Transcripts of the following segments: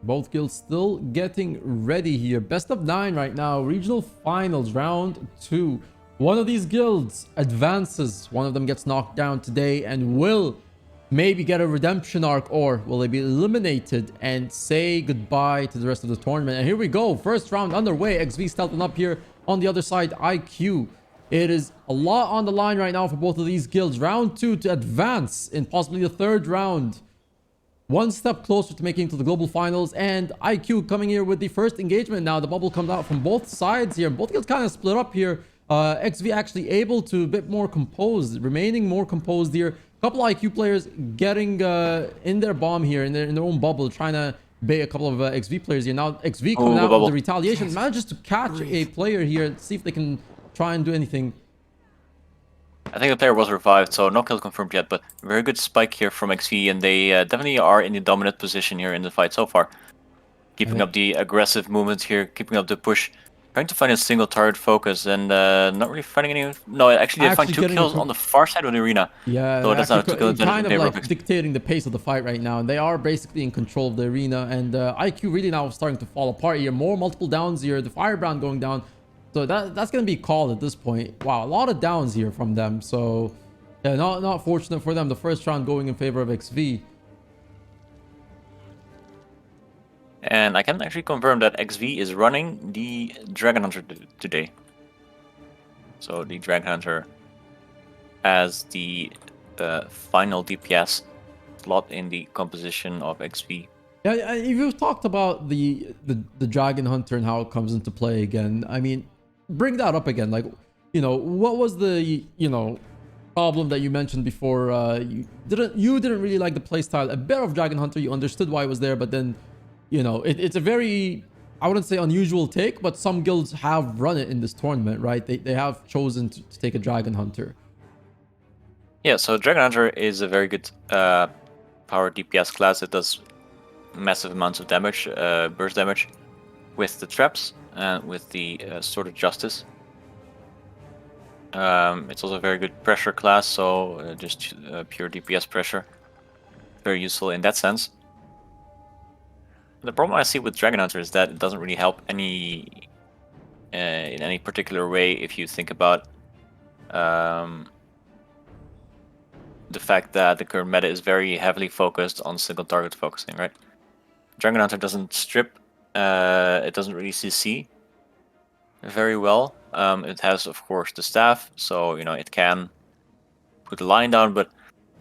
Both guilds still getting ready here. Best of 9 right now. Regional finals, round 2. One of these guilds advances. One of them gets knocked down today and will maybe get a redemption arc, or will they be eliminated and say goodbye to the rest of the tournament? And here we go. First round underway. XV stealthing up here on the other side. IQ. It is a lot on the line right now for both of these guilds. Round 2 to advance in possibly the third round. One step closer to making it to the global finals, and IQ coming here with the first engagement. Now the bubble comes out from both sides here. Both guilds kind of split up here. XV actually able to a bit more composed, remaining more composed here. A couple IQ players getting in their bomb here, in their own bubble, trying to bait a couple of XV players here. Now XV coming out with the retaliation, manages to catch a player here, see if they can try and do anything. I think the player was revived, so no kill confirmed yet, but very good spike here from XV, and they definitely are in the dominant position here in the fight so far. Keeping up the aggressive movement here, keeping up the push, trying to find a single target focus, and not really finding any... No, actually they find 2 kills on the far side of the arena. Yeah, so that's not a 2 kill kind of like dictating the pace of the fight right now. They are basically in control of the arena, and IQ really now starting to fall apart here. More multiple downs here, the firebrand going down. So that's going to be called at this point. Wow, a lot of downs here from them. So yeah, not fortunate for them. The first round going in favor of XV. And I can actually confirm that XV is running the Dragon Hunter today. So the Dragon Hunter as the final DPS slot in the composition of XV. Yeah, you've talked about the Dragon Hunter and how it comes into play again. I mean, bring that up again. Like, what was the problem that you mentioned before? You didn't really like the playstyle a bit of Dragon Hunter. You understood why it was there, but then it's a very, I wouldn't say unusual take, but some guilds have run it in this tournament, right? They have chosen to take a Dragon Hunter. Yeah, so Dragon Hunter is a very good power DPS class. It does massive amounts of damage, burst damage, with the traps and with the Sword of Justice. It's also a very good pressure class, so just pure DPS pressure. Very useful in that sense. The problem I see with Dragon Hunter is that it doesn't really help in any particular way if you think about the fact that the current meta is very heavily focused on single target focusing, right? Dragon Hunter doesn't strip, it doesn't really CC very well. It has, of course, the staff, so it can put the line down, but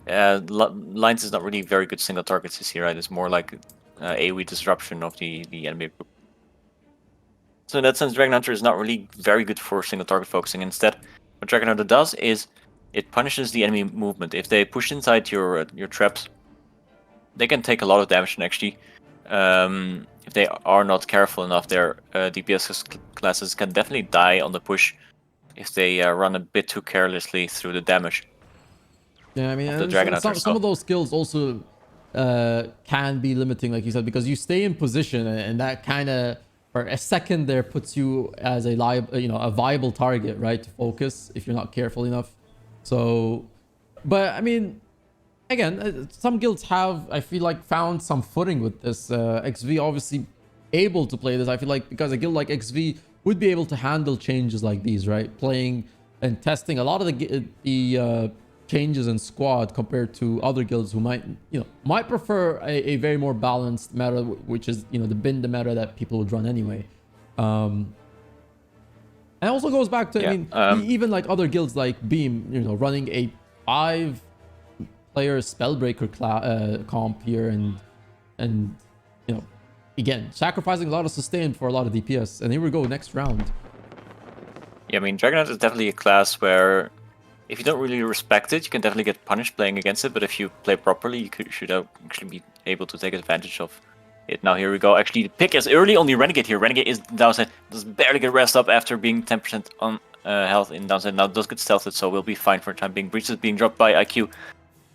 lines is not really very good single target CC, right? It's more like AoE disruption of the enemy group. So in that sense, Dragon Hunter is not really very good for single target focusing. Instead, what Dragon Hunter does is it punishes the enemy movement. If they push inside your traps, they can take a lot of damage, and actually, if they are not careful enough, their DPS classes can definitely die on the push if they run a bit too carelessly through the damage. Yeah, I mean, some of those skills also can be limiting, like you said, because you stay in position, and that kind of for a second there puts you as a viable target, right, to focus if you're not careful enough. So, but I mean, again, some guilds have, I feel like, found some footing with this. XV obviously able to play this, I feel like, because a guild like XV would be able to handle changes like these, right? Playing and testing a lot of the changes in squad compared to other guilds who might prefer a very more balanced meta, which is the bin meta that people would run anyway. And it also goes back to, even like other guilds like Beam, running a 5-player Spellbreaker comp here, and again, sacrificing a lot of sustain for a lot of DPS. And here we go, next round. Yeah, I mean, Dragon Hunter is definitely a class where if you don't really respect it, you can definitely get punished playing against it, but if you play properly, you should actually be able to take advantage of it. Now here we go. Actually, the pick is early on the Renegade here. Renegade is downside, does barely get rest up after being 10% on health in downside. Now does get stealthed, so we'll be fine for the time being. Breach is being dropped by IQ.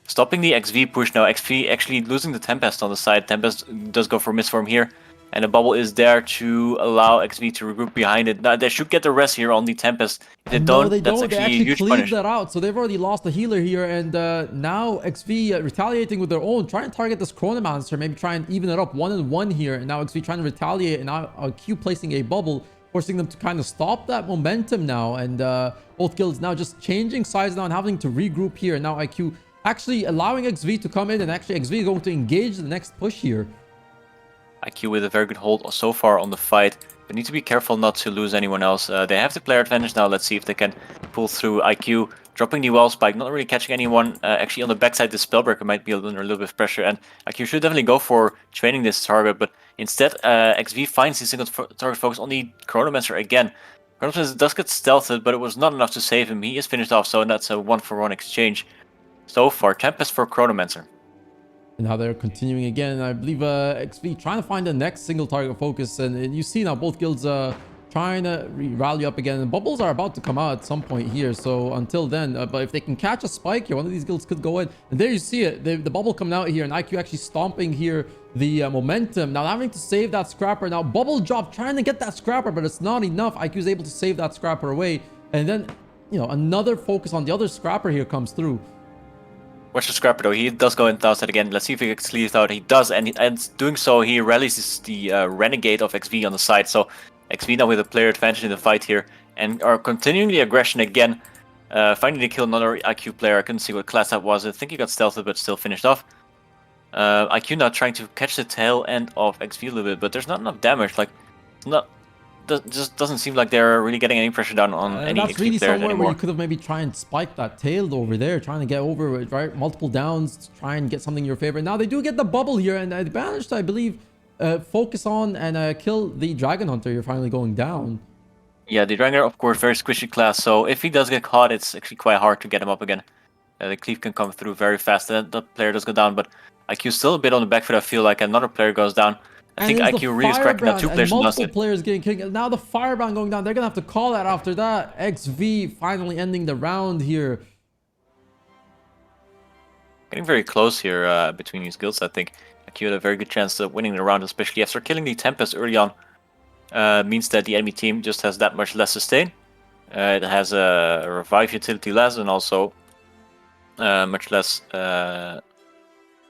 Stopping the XV push now. XV actually losing the Tempest on the side. Tempest does go for Mistform here. And the bubble is there to allow XV to regroup behind it. Now, they should get the rest here on the Tempest. If they No, they that's don't. They actually a actually huge cleaved punish. that out. So they've already lost a healer here. And now XV retaliating with their own. Try and target this Chronomancer. Maybe try and even it up 1-1 here. And now XV trying to retaliate. And now Q placing a bubble, forcing them to kind of stop that momentum now. And both guilds now just changing sides now and having to regroup here. And now IQ actually allowing XV to come in. And actually XV going to engage the next push here. IQ with a very good hold so far on the fight, but need to be careful not to lose anyone else. They have the player advantage now. Let's see if they can pull through. IQ dropping the wall spike, not really catching anyone. Actually on the backside, the Spellbreaker might be under a little bit of pressure, and IQ should definitely go for training this target, but instead XV finds the single target focus on the Chronomancer again. Chronomancer does get stealthed, but it was not enough to save him. He is finished off, so that's a 1-for-1 exchange so far. Tempest for Chronomancer. And now they're continuing again. I believe XV trying to find the next single target focus. And you see now both guilds trying to rally up again. And bubbles are about to come out at some point here. So until then, but if they can catch a spike here, one of these guilds could go in. And there you see it. The bubble coming out here. And IQ actually stomping here the momentum. Now having to save that scrapper. Now bubble drop trying to get that scrapper, but it's not enough. IQ is able to save that scrapper away. And then, you know, another focus on the other scrapper here comes through. Watch the Scrapper though, he does go in 1000 again. Let's see if he gets cleaved out. He does, and doing so, he rallies the Renegade of XV on the side. So XV now with a player advantage in the fight here, and are continuing the aggression again. Finding to kill another IQ player. I couldn't see what class that was. I think he got stealthed, but still finished off. IQ now trying to catch the tail end of XV a little bit, but there's not enough damage. Like, just doesn't seem like they're really getting any pressure down on any that's XP really players somewhere anymore. where you could have maybe try and spike that tail over there, trying to get over it, right? Multiple downs to try and get something in your favor. Now they do get the bubble here, and they managed to, I believe, focus on and kill the Dragon Hunter. You're finally going down. Yeah, the Dragon, of course, very squishy class. So if he does get caught, it's actually quite hard to get him up again. The cleave can come through very fast. The player does go down, but IQ still a bit on the back foot. I feel like another player goes down. I think IQ really is cracking that 2 players and lost multiple it. players getting kicked. Now the Firebrand going down. They're gonna have to call that after that. XV finally ending the round here. Getting very close here between these guilds. I think IQ had a very good chance of winning the round, especially after killing the Tempest early on. Means that the enemy team just has that much less sustain. It has a revive utility less, and also much less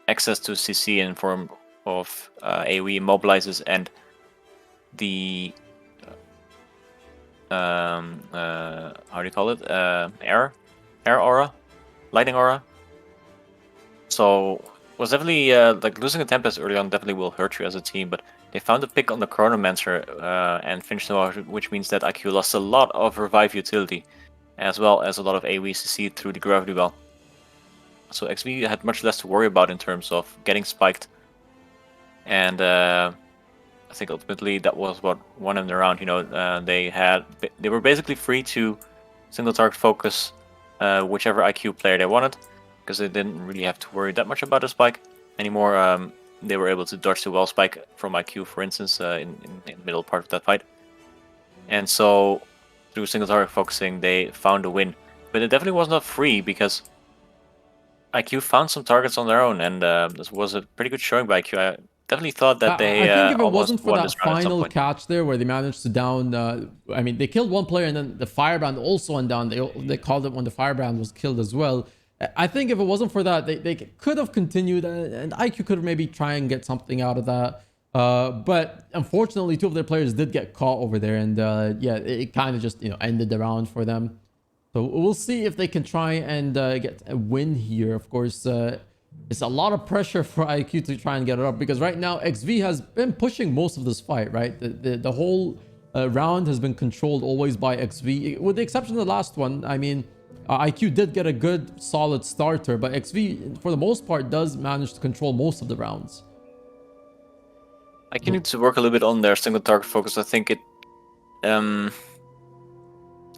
access to CC in form of AoE immobilizes and the how do you call it? Air aura, lightning aura. So was definitely like losing a Tempest early on definitely will hurt you as a team, but they found a pick on the Chronomancer and finished them off, which means that IQ lost a lot of revive utility, as well as a lot of AoE CC through the gravity well. So XV had much less to worry about in terms of getting spiked. And I think ultimately that was what won them the round. You know, they were basically free to single target focus whichever IQ player they wanted, because they didn't really have to worry that much about the spike anymore. They were able to dodge the wall spike from IQ, for instance, in the middle part of that fight. And so through single target focusing, they found a win. But it definitely was not free, because IQ found some targets on their own, and this was a pretty good showing by IQ. I definitely thought that they I think if it almost wasn't for won that this round at some final point. catch there where they managed to down, I mean, they killed one player and then the Firebrand also went down. They called it when the Firebrand was killed as well. I think if it wasn't for that, they could have continued, and IQ could have maybe try and get something out of that. But unfortunately, 2 of their players did get caught over there, and yeah, it kind of just, you know, ended the round for them. So we'll see if they can try and get a win here. Of course, it's a lot of pressure for IQ to try and get it up, because right now XV has been pushing most of this fight, right? The whole round has been controlled always by XV, with the exception of the last one. I mean, IQ did get a good solid starter, but XV for the most part does manage to control most of the rounds. IQ needs to work a little bit on their single target focus. I think it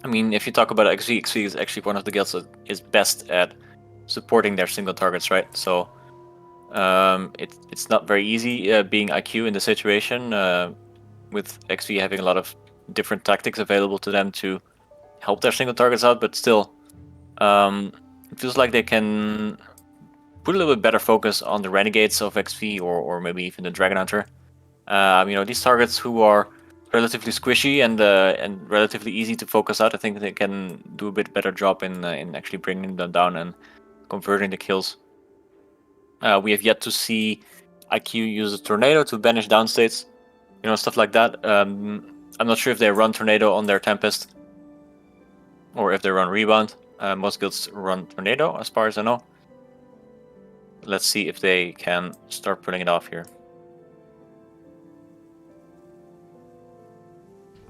I mean, if you talk about XV, XV is actually one of the guilds that is best at supporting their single targets, right? So it's not very easy being IQ in the situation, with XV having a lot of different tactics available to them to help their single targets out, but still, it feels like they can put a little bit better focus on the Renegades of XV, or maybe even the Dragon Hunter. These targets who are relatively squishy and relatively easy to focus out, I think they can do a bit better job in actually bringing them down and converting the kills. We have yet to see IQ use a tornado to banish down states, stuff like that. I'm not sure if they run tornado on their Tempest or if they run rebound. Most guilds run tornado, as far as I know. Let's see if they can start pulling it off here.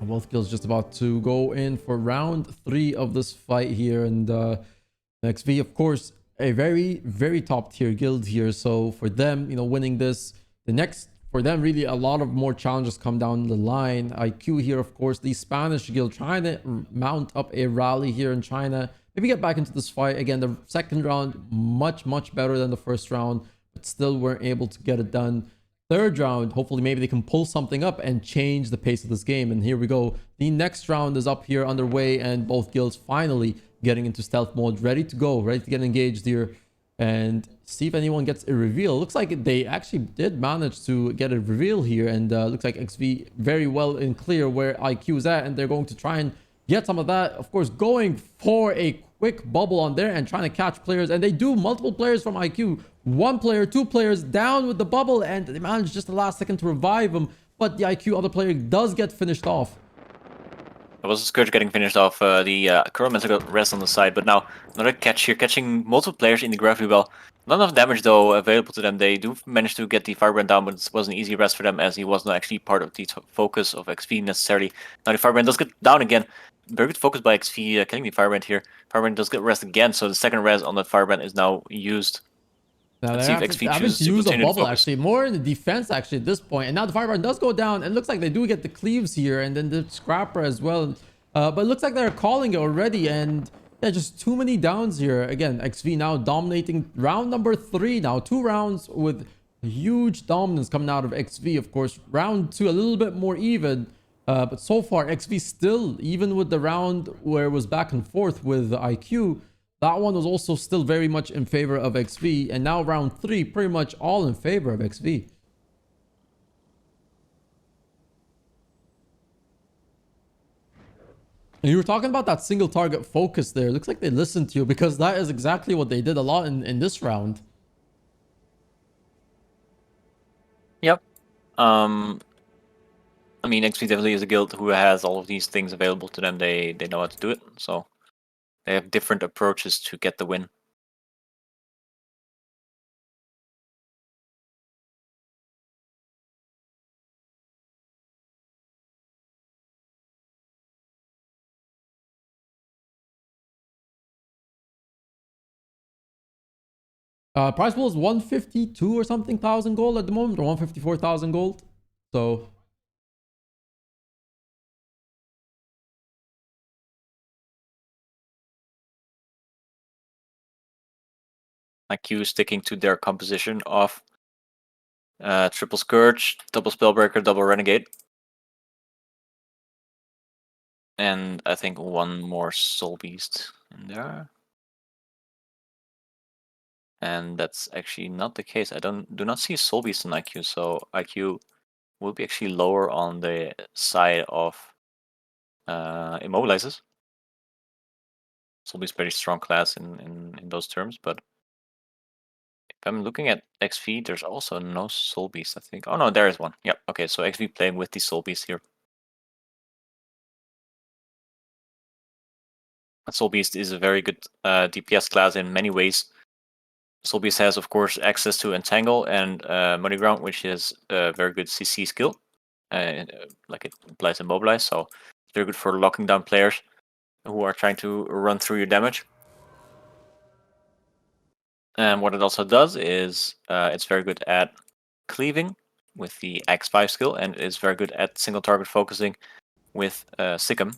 Both guilds just about to go in for round 3 of this fight here, and XV, of course, a very, very top tier guild here. So for them, winning this, the next, for them, really a lot of more challenges come down the line. IQ here, of course, the Spanish guild trying to mount up a rally here in China. Maybe get back into this fight. Again, the second round, much, much better than the first round, but still weren't able to get it done. Third round, hopefully maybe they can pull something up and change the pace of this game. And here we go. The next round is up here underway, and both guilds finally getting into stealth mode, ready to go, ready to get engaged here and see if anyone gets a reveal. Looks like they actually did manage to get a reveal here, and looks like XV very well in clear where IQ is at, and they're going to try and get some of that. Of course, going for a quick bubble on there and trying to catch players, and they do. Multiple players from IQ, one player, two players down with the bubble, and they manage just the last second to revive him, but the IQ other player does get finished off. It was Scourge getting finished off. The Chronomancer got rest on the side, but now another catch here, catching multiple players in the Gravity Well. Not enough damage though available to them. They do manage to get the Firebrand down, but it was an easy rest for them as he wasn't actually part of the focus of XV necessarily. Now the Firebrand does get down again. Very good focus by XV, killing the Firebrand here. Firebrand does get rest again, so the second res on that Firebrand is now used. Now Let's they see if XV chooses to use a continue to bubble focus. actually, more in the defense actually at this point. And now the Firebrand does go down, and it looks like they do get the cleaves here, and then the Scrapper as well. But it looks like they're calling it already, and yeah, just too many downs here. Again, XV now dominating round number 3 now. 2 rounds with huge dominance coming out of XV. Of course, round 2 a little bit more even. But so far, XV still, even with the round where it was back and forth with IQ, that one was also still very much in favor of XV. And now round 3, pretty much all in favor of XV. And you were talking about that single target focus there. Looks like they listened to you, because that is exactly what they did a lot in this round. Yep. XP definitely is a guild who has all of these things available to them. They know how to do it, so they have different approaches to get the win. Price pool is 152 or something thousand gold at the moment, or 154,000 gold. So IQ sticking to their composition of triple Scourge, double Spellbreaker, double Renegade. And I think one more Soul Beast in there. And that's actually not the case. I do not see a Soul Beast in IQ, so IQ will be actually lower on the side of Immobilizes. Soul Beast very strong class in those terms, but if I'm looking at XV, there's also no Soul Beast, I think. Oh no, there is one. Yep, okay, so XV playing with the Soul Beast here. Soul Beast is a very good DPS class in many ways. Soul Beast has, of course, access to Entangle and Money Ground, which is a very good CC skill. Like it implies Immobilize, so it's very good for locking down players who are trying to run through your damage. And what it also does is it's very good at cleaving with the X5 skill, and it's very good at single target focusing with Sikkim.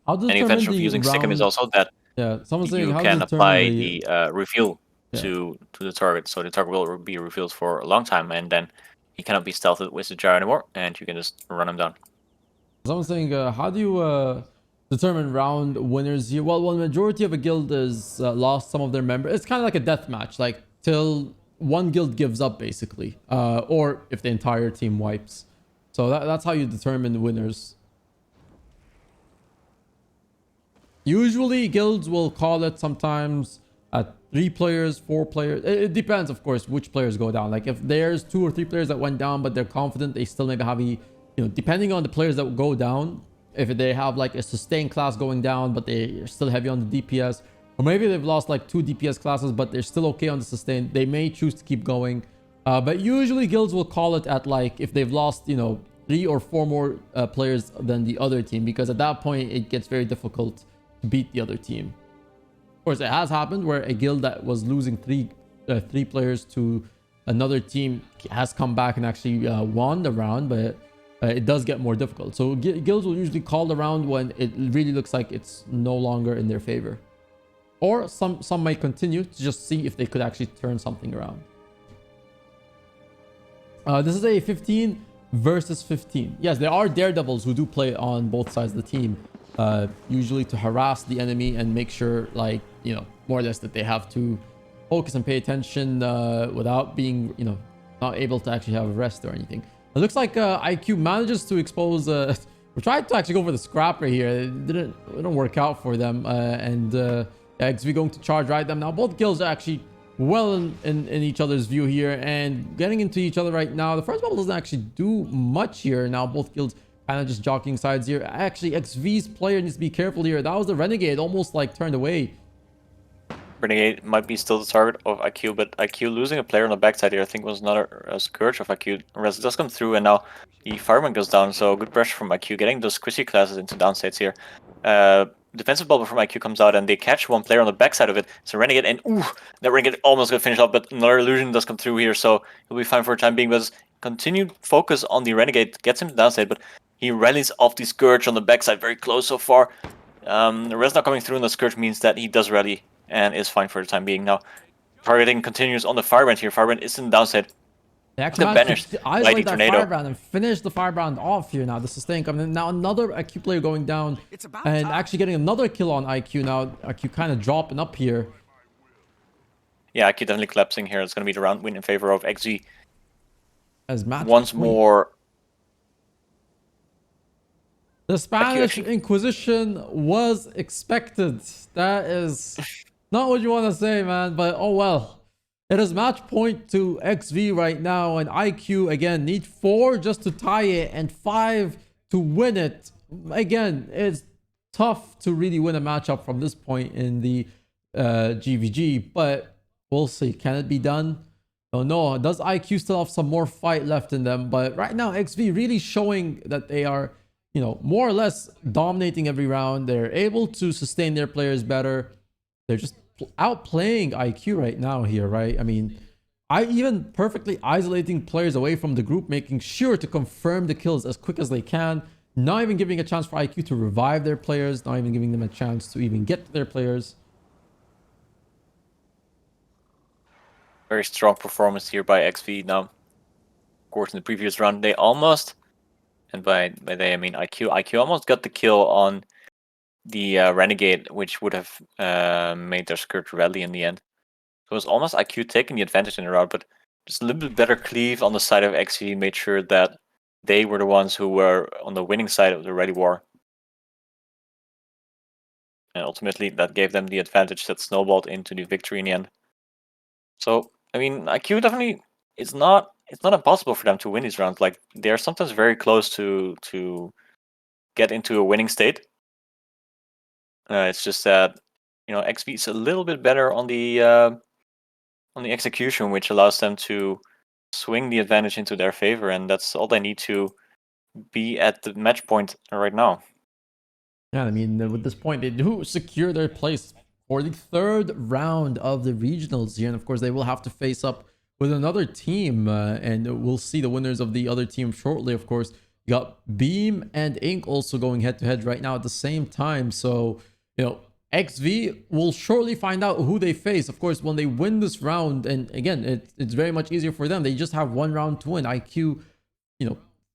Any advantage of using Sikkim is also that you can apply the reveal to the target, so the target will be revealed for a long time, and then he cannot be stealthed with the gyro anymore, and you can just run him down. Someone's saying, how do you determine round winners here? Well, when the majority of a guild is lost some of their members, it's kind of like a death match. Like till one guild gives up basically, or if the entire team wipes. So that's how you determine winners. Usually guilds will call it sometimes at 3 players, 4 players. It depends, of course, which players go down. Like if there's 2 or 3 players that went down, but they're confident, they still maybe have depending on the players that go down, if they have like a sustained class going down, but they're still heavy on the DPS, or maybe they've lost like 2 DPS classes, but they're still okay on the sustain, they may choose to keep going. But usually guilds will call it at like if they've lost, 3 or 4 more players than the other team, because at that point it gets very difficult to beat the other team. Of course, it has happened where a guild that was losing three players to another team has come back and actually won the round, but it does get more difficult. So guilds will usually call the round when it really looks like it's no longer in their favor, or some might continue to just see if they could actually turn something around. This is a 15 versus 15. Yes, there are daredevils who do play on both sides of the team, usually to harass the enemy and make sure, like, more or less that they have to focus and pay attention without being, not able to actually have a rest or anything. It looks like IQ manages to expose. We tried to actually go for the scrapper here. It didn't work out for them. XV going to charge right them now. Both guilds are actually well in each other's view here and getting into each other right now. The first bubble doesn't actually do much here. Now both guilds kind of just jockeying sides here. Actually, XV's player needs to be careful here. That was the Renegade, almost like turned away. Renegade might be still the target of IQ, but IQ losing a player on the backside here, I think, was another scourge of IQ. Res does come through, and now the fireman goes down, so good pressure from IQ, getting those squishy classes into downstates here. Defensive bubble from IQ comes out, and they catch one player on the backside of it. So Renegade, and that Renegade almost got finished off, but another illusion does come through here, so he'll be fine for the time being. But continued focus on the Renegade gets him to downstate, but he rallies off the Scourge on the backside, very close so far. The Res not coming through on the Scourge means that he does rally and is fine for the time being. Now, targeting continues on the Firebrand here. Firebrand is in the downside. They actually managed to isolate that Firebrand and finish the Firebrand off here now. The sustain coming in. Now another IQ player going down and actually getting another kill on IQ now. IQ kind of dropping up here. Yeah, IQ definitely collapsing here. It's going to be the round win in favor of XG. As match once more. The Spanish Inquisition was expected. That is not what you want to say, man, but oh well. It is match point to XV right now, and IQ again need 4 just to tie it and 5 to win it. Again, it's tough to really win a matchup from this point in the GVG, but we'll see. Can it be done? Oh no. Does IQ still have some more fight left in them? But right now, XV really showing that they are, more or less dominating every round. They're able to sustain their players better. They're just outplaying IQ right now here, right? I mean, even perfectly isolating players away from the group, making sure to confirm the kills as quick as they can, not even giving a chance for IQ to revive their players, not even giving them a chance to even get to their players. Very strong performance here by XV. Now, of course, in the previous round, they almost, and by they I mean IQ almost got the kill on the Renegade, which would have made their Scourge rally in the end. So it was almost IQ taking the advantage in the round, but just a little bit better cleave on the side of XV made sure that they were the ones who were on the winning side of the Ready War. And ultimately, that gave them the advantage that snowballed into the victory in the end. So, I mean, IQ definitely, it's not impossible for them to win these rounds. Like, they're sometimes very close to get into a winning state. It's just that, XV is a little bit better on the execution, which allows them to swing the advantage into their favor, and that's all they need to be at the match point right now. Yeah, I mean, with this point, they do secure their place for the 3rd round of the regionals here, and of course, they will have to face up with another team, and we'll see the winners of the other team shortly. Of course, you got Beam and Ink also going head-to-head right now at the same time, so XV will shortly find out who they face. Of course, when they win this round, and again, it's very much easier for them. They just have 1 round to win. IQ,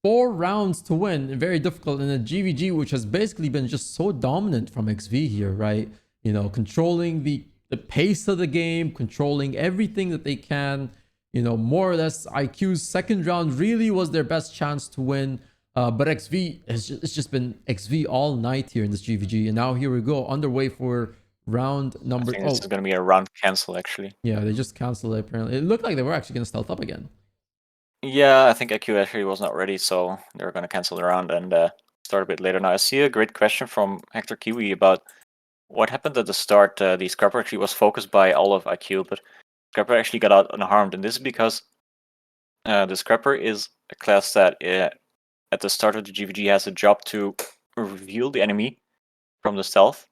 4 rounds to win. Very difficult in a GVG, which has basically been just so dominant from XV here, right? Controlling the pace of the game, controlling everything that they can. you know, more or less IQ's second round really was their best chance to win. But XV it's just been XV all night here in this GVG, and now here we go underway for round I number. think this is going to be a round cancel, actually. Yeah, they just canceled it. Apparently, it looked like they were actually going to stealth up again. Yeah, I think IQ actually was not ready, so they're going to cancel the round and start a bit later. Now, I see a great question from Hector Kiwi about what happened at the start. The Scrapper actually was focused by all of IQ, but Scrapper actually got out unharmed, and this is because the Scrapper is a class that at the start of the GVG has a job to reveal the enemy from the stealth,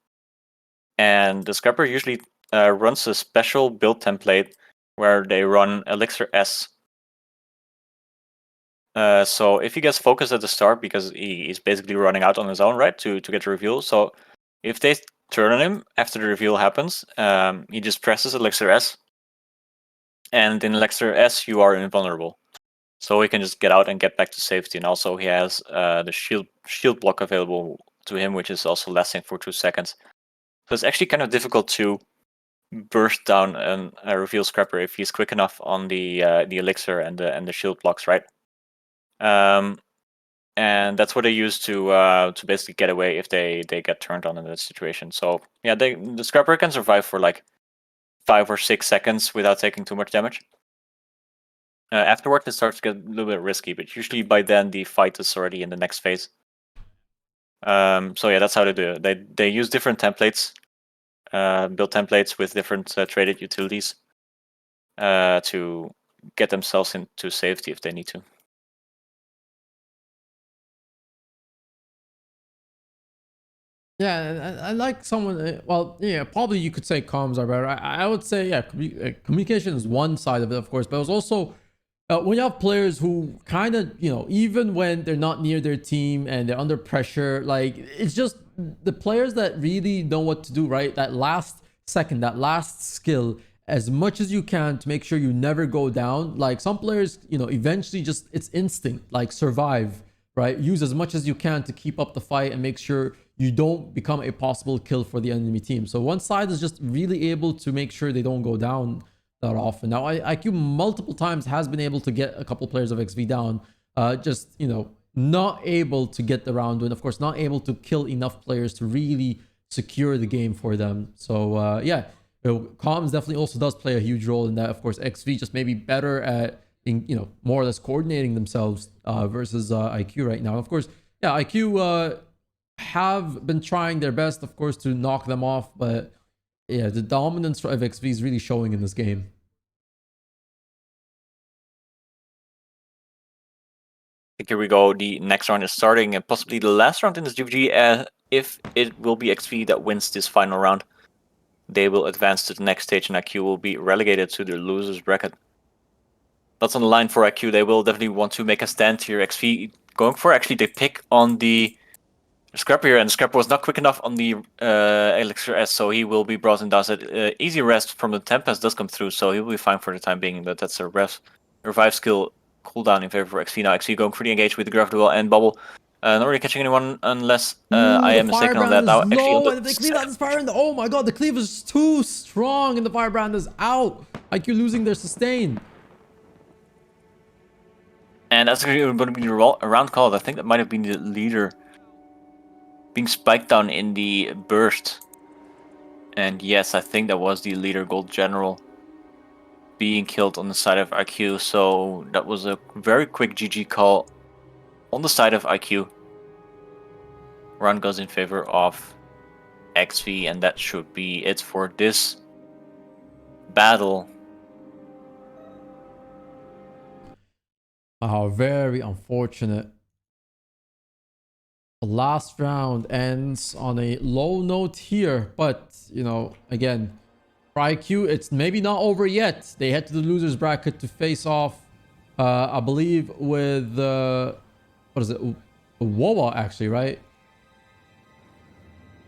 and the Scrapper usually runs a special build template where they run Elixir S. So if he gets focused at the start, because he's basically running out on his own, right, to get the reveal. So if they turn on him after the reveal happens, he just presses Elixir S, and in Elixir S you are invulnerable. So he can just get out and get back to safety. And also he has the shield block available to him, which is also lasting for 2 seconds. So it's actually kind of difficult to burst down a reveal Scrapper if he's quick enough on the Elixir and the shield blocks, right? And that's what they use to basically get away if they get turned on in that situation. So yeah, the Scrapper can survive for like 5 or 6 seconds without taking too much damage. Afterwards, it starts to get a little bit risky, but usually by then the fight is already in the next phase. So yeah, that's how they do it. They use different templates, build templates with different traded utilities to get themselves into safety if they need to. Yeah, I like someone. Well, yeah, probably you could say comms are better. I would say, yeah, communication is one side of it, of course, but it's also when you have players who kind of, you know, even when they're not near their team and they're under pressure, like it's just the players that really know what to do, right? That last second, that last skill, as much as you can to make sure you never go down. Like some players, you know, eventually just it's instinct, like survive, right? Use as much as you can to keep up the fight and make sure you don't become a possible kill for the enemy team. So one side is just really able to make sure they don't go down that often. Now, IQ multiple times has been able to get a couple players of XV down, just, you know, not able to get the round win. Of course, not able to kill enough players to really secure the game for them. So yeah, comms definitely also does play a huge role in that. Of course, XV just maybe better at being, you know, more or less coordinating themselves versus IQ right now. Of course, yeah, IQ have been trying their best, of course, to knock them off, but yeah, the dominance of XV is really showing in this game. Here we go. The next round is starting, and possibly the last round in this GVG. If it will be XV that wins this final round, they will advance to the next stage, and IQ will be relegated to the losers bracket. That's on the line for IQ. They will definitely want to make a stand here. XV going for actually the pick on the Scrapper here, and Scrapper was not quick enough on the Elixir S, so he will be brought in. Does it easy rest from the Tempest does come through, so he will be fine for the time being. But that's a revive skill cooldown in favor for XV. Now XV going pretty engaged with the Graph Duel and Bubble. Not really catching anyone unless I am mistaken on that. Now, Actually, and the cleave is firing. Oh my god, the cleave is too strong, and the Firebrand is out. IQ losing their sustain. And that's going to be a round call. I think that might have been the leader being spiked down in the burst. And yes, I think that was the leader Gold General being killed on the side of IQ. So that was a very quick GG call on the side of IQ. Round goes in favor of XV, and that should be it for this battle. Oh, very unfortunate. The last round ends on a low note here, but you know, again, for IQ, it's maybe not over yet. They head to the losers bracket to face off, I believe, with what is it, WOAH actually, right?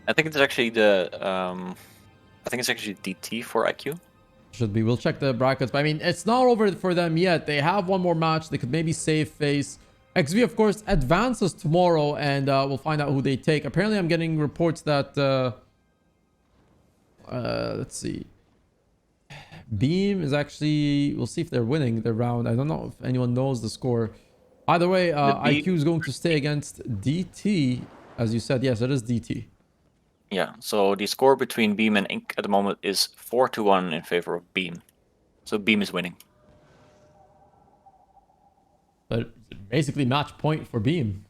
I think it's actually the I think it's actually DT for IQ. Should be. We'll check the brackets, but I mean, it's not over for them yet. They have one more match. They could maybe save face. XV, of course, advances tomorrow, and we'll find out who they take. Apparently, I'm getting reports that let's see. Beam is actually, we'll see if they're winning their round. I don't know if anyone knows the score. Either way, IQ is going to stay against DT, as you said. Yes, it is DT. Yeah, so the score between Beam and Ink at the moment is 4-1 in favor of Beam. So Beam is winning. But basically match point for Beam.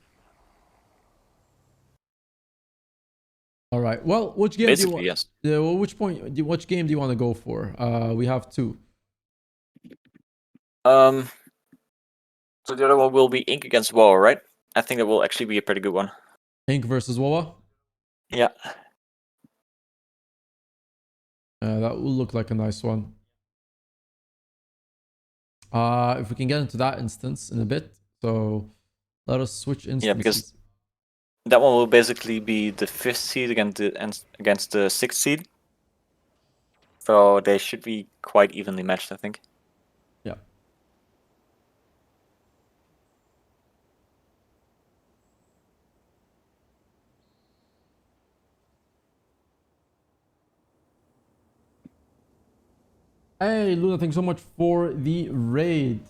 All right. Well, which game Basically, do you want? yes. Which game do you want to go for? We have two. So the other one will be Ink against WOAH, right? I think that will actually be a pretty good one. Ink versus WOAH. Yeah. That will look like a nice one. If we can get into that instance in a bit. So let us switch instances. Yeah, because that one will basically be the 5th seed against the 6th seed. So they should be quite evenly matched, I think. Yeah. Hey, Luna, thanks so much for the raid.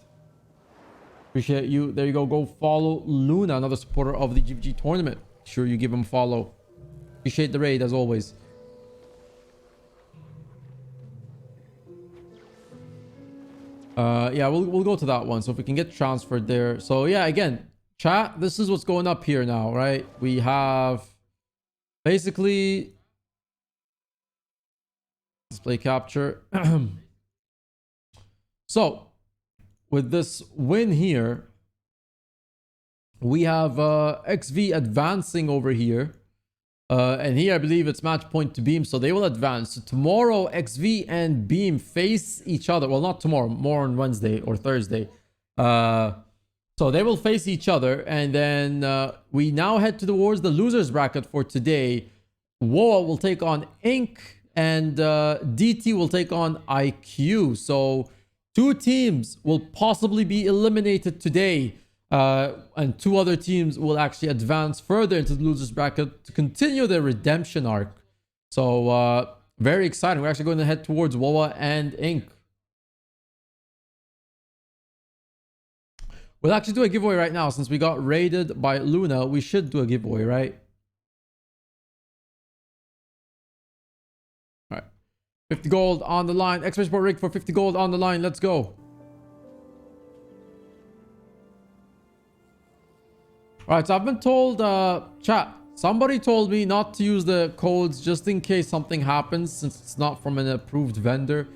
Appreciate you. There you go. Go follow Luna, another supporter of the GVG Tournament. Sure, you give him a follow. Appreciate the raid, as always. Yeah, we'll go to that one. So if we can get transferred there. So yeah, again, chat, this is what's going up here now, right? We have basically display capture. So with this win here, we have XV advancing over here. And here I believe it's match point to Beam, so they will advance. So tomorrow, XV and Beam face each other. Well, not tomorrow, more on Wednesday or Thursday. So they will face each other, and then we now head towards the losers bracket for today. WOAH will take on Ink, and DT will take on IQ. So two teams will possibly be eliminated today. And two other teams will actually advance further into the losers bracket to continue their redemption arc. So very exciting. We're actually going to head towards WOAH and Ink. We'll actually do a giveaway right now since we got raided by Luna. We should do a giveaway, right? All right. 50 gold on the line. Expert Sport Rig for 50 gold on the line. Let's go. All right, so I've been told, chat, somebody told me not to use the codes just in case something happens since it's not from an approved vendor.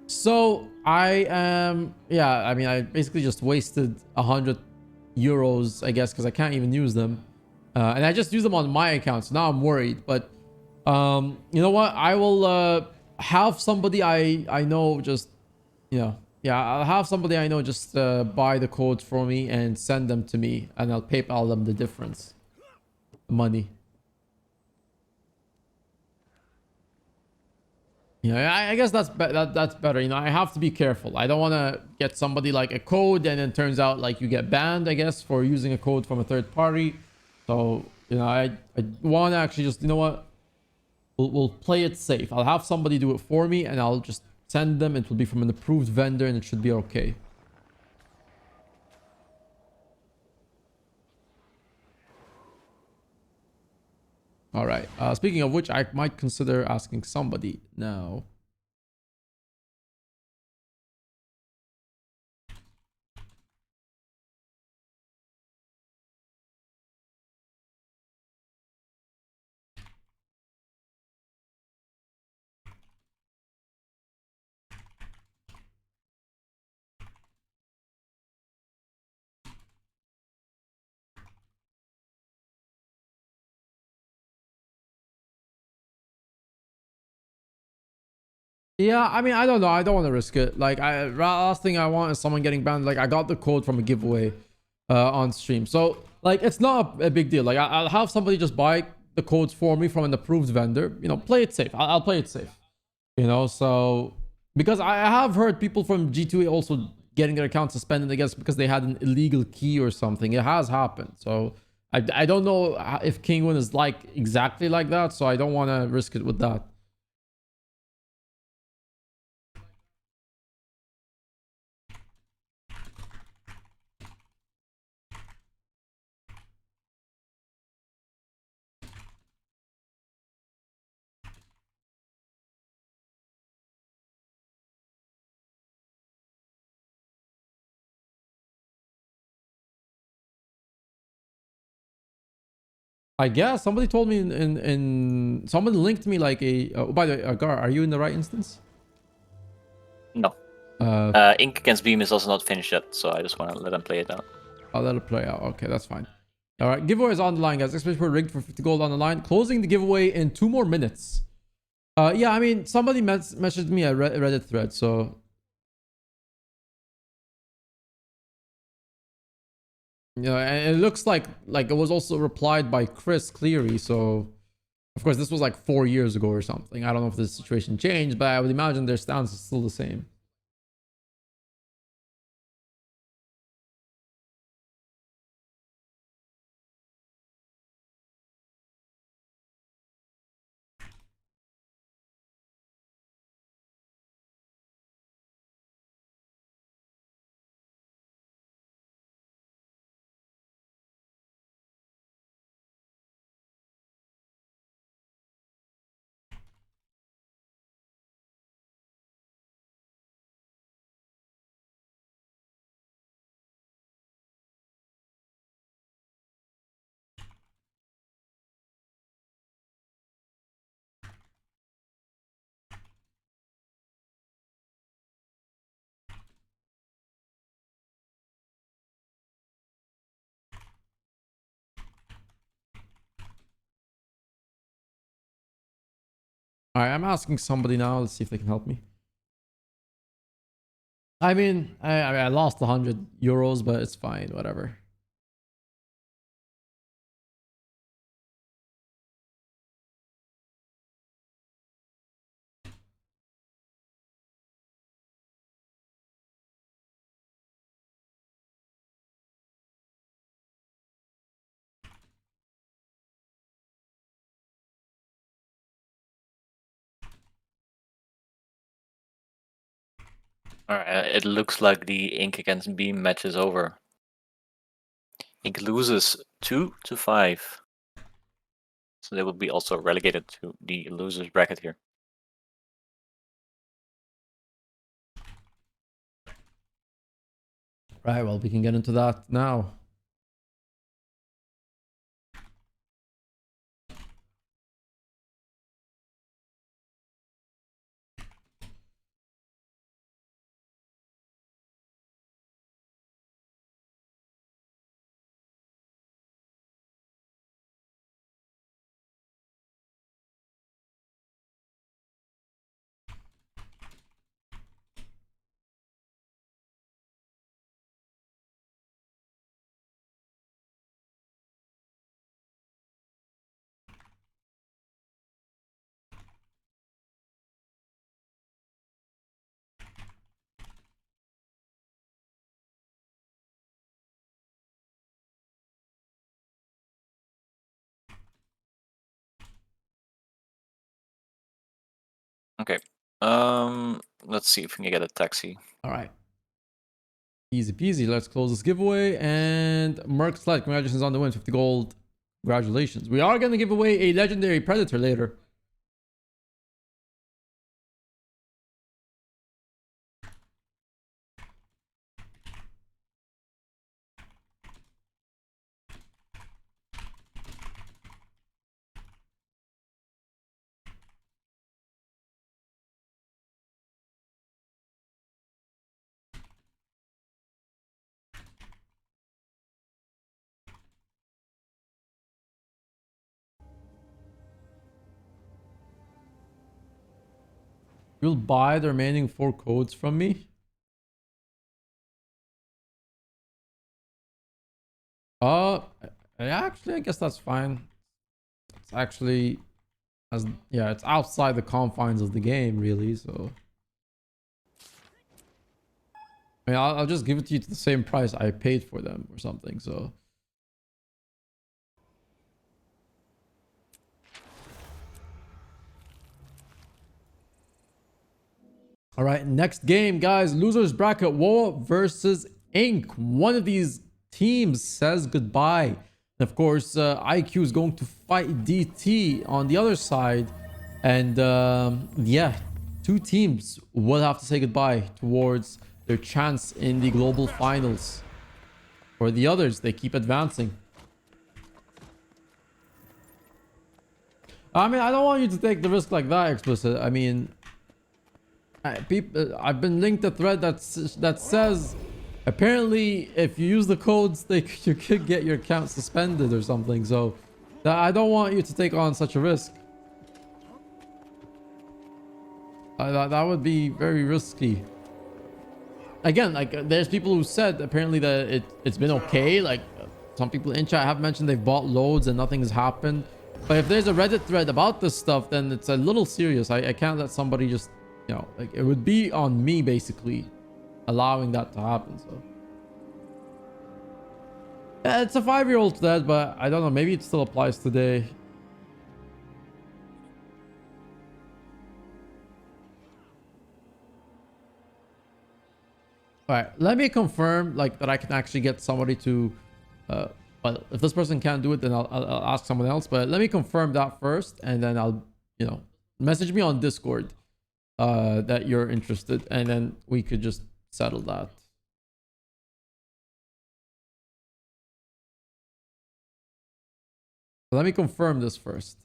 So I am, yeah, I mean, I basically just wasted 100 euros, I guess, because I can't even use them. And I just use them on my account, so now I'm worried. But you know what? I will have somebody I know just, you know, yeah, I'll have somebody I know just buy the codes for me and send them to me, and I'll PayPal them the difference, the money. Yeah, I guess that's better. You know, I have to be careful. I don't want to get somebody like a code and then turns out like you get banned, I guess, for using a code from a third party. So you know, I want to actually just, you know what, we'll play it safe. I'll have somebody do it for me, and I'll just send them. It will be from an approved vendor, and it should be okay. All right. Speaking of which, I might consider asking somebody now. Yeah, I mean, I don't know. I don't want to risk it. Like, last thing I want is someone getting banned. Like, I got the code from a giveaway on stream. So, like, it's not a big deal. Like, I'll have somebody just buy the codes for me from an approved vendor. You know, play it safe. I'll play it safe. You know, so... Because I have heard people from G2A also getting their account suspended, I guess, because they had an illegal key or something. It has happened. So, I don't know if Kingwin is like exactly like that. So, I don't want to risk it with that. I guess somebody told me in someone linked me like a. Oh, by the way, Gar, are you in the right instance? No. Uh, Ink against Beam is also not finished yet, so I just want to let them play it out. I'll let it play out. Okay, that's fine. All right, giveaway is on the line, guys. Especially for rigged for 50 gold on the line. Closing the giveaway in 2 more minutes. Yeah, I mean, somebody messaged me a Reddit thread, so yeah, and it looks like it was also replied by Chris Cleary. So of course, this was like 4 years ago or something. I don't know if the situation changed, but I would imagine their stance is still the same. All right, I'm asking somebody now. Let's see if they can help me. I mean, I lost 100 euros, but it's fine. Whatever. Alright, it looks like the Ink against Beam match is over. Ink loses 2-5. So they will be also relegated to the losers bracket here. Right. Well, we can get into that now. Okay. Let's see if we can get a taxi. All right. Easy peasy. Let's close this giveaway. And Merc Sled, congratulations on the win. 50 gold. Congratulations. We are going to give away a legendary predator later. You'll buy the remaining 4 codes from me. Uh, actually, I guess that's fine. It's actually, yeah, it's outside the confines of the game, really. So, I mean, I'll just give it to you to the same price I paid for them or something. So, all right, next game, guys. Losers bracket: WOAH versus Ink. One of these teams says goodbye. And of course, IQ is going to fight DT on the other side. And yeah, 2 teams will have to say goodbye towards their chance in the global finals. For the others, they keep advancing. I mean, I don't want you to take the risk like that, explicit. I mean, I've been linked a thread that says apparently if you use the codes, you could get your account suspended or something. So I don't want you to take on such a risk. That would be very risky. Again, like there's people who said apparently that it's been okay. Like some people in chat have mentioned they've bought loads and nothing has happened. But if there's a Reddit thread about this stuff, then it's a little serious. I can't let somebody just, you know, like it would be on me basically allowing that to happen. So yeah, it's a 5-year-old thread, but I don't know, maybe it still applies today. All right, let me confirm like that I can actually get somebody to well, if this person can't do it, then I'll ask someone else. But let me confirm that first, and then I'll, you know, message me on Discord that you're interested, and then we could just settle that. Let me confirm this first.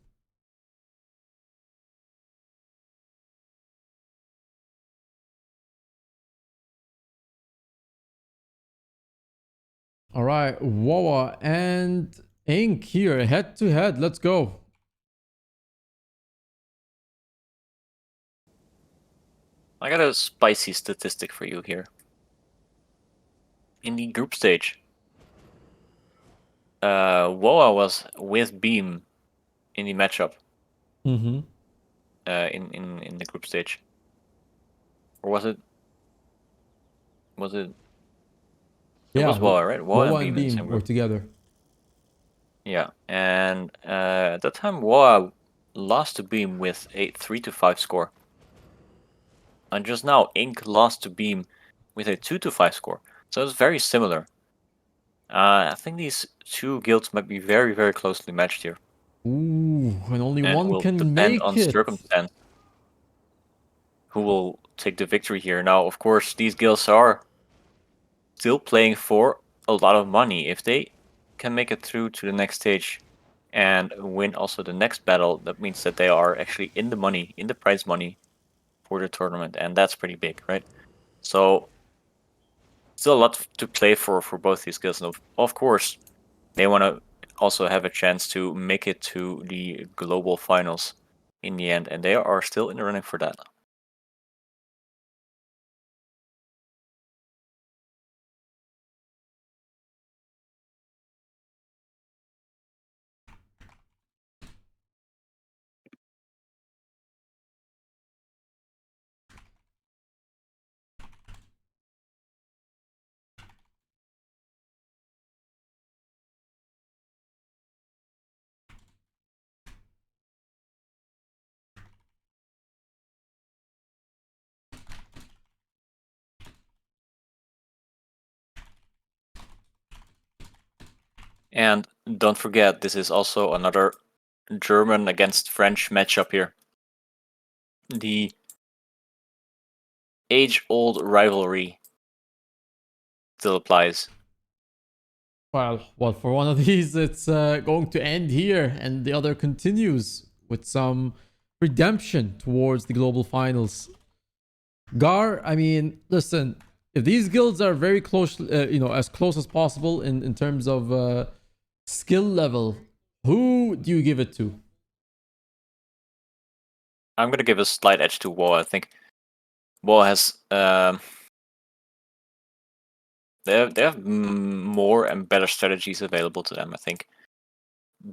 All right, WOAH and Ink here, head to head. Let's go. I got a spicy statistic for you here. In the group stage, WOAH was with Beam in the matchup. Mm-hmm. In the group stage, or was it? Was it? It Yeah, was WOAH, right? WOAH and and Beam in the Beam same were group. together. Yeah, and at that time, WOAH lost to Beam with a 3-5 score. And just now, Ink lost to Beam with a 2-5 score. So it's very similar. I think these two guilds might be very, very closely matched here. Ooh, and only And it one will can depend make on it. circumstance who will take the victory here. Now, of course, these guilds are still playing for a lot of money. If they can make it through to the next stage and win also the next battle, that means that they are actually in the money, in the prize money for the tournament, and that's pretty big, right? So still a lot to play for both these guilds. And of course, they want to also have a chance to make it to the global finals in the end, and they are still in the running for that. And don't forget, this is also another German against French matchup here. The age-old rivalry still applies. Well, for one of these, it's going to end here, and the other continues with some redemption towards the global finals. Gar, I mean, listen, if these guilds are very close, you know, as close as possible in terms of skill level, who do you give it to? I'm going to give a slight edge to WoW. I think WoW has they have more and better strategies available to them. I think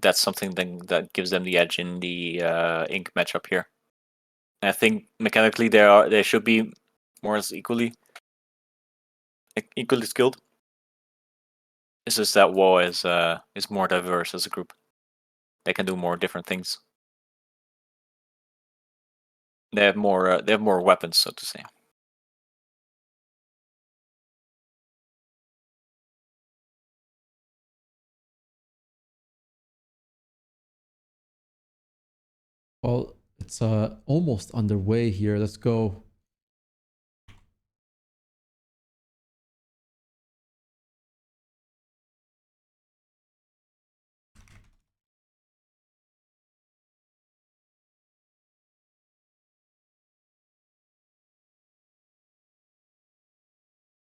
that's something that gives them the edge in the Ink matchup here. I think mechanically they should be more or less equally skilled. It's just that WoW is more diverse as a group. They can do more different things. They have more weapons, so to say. Well, it's almost underway here. Let's go.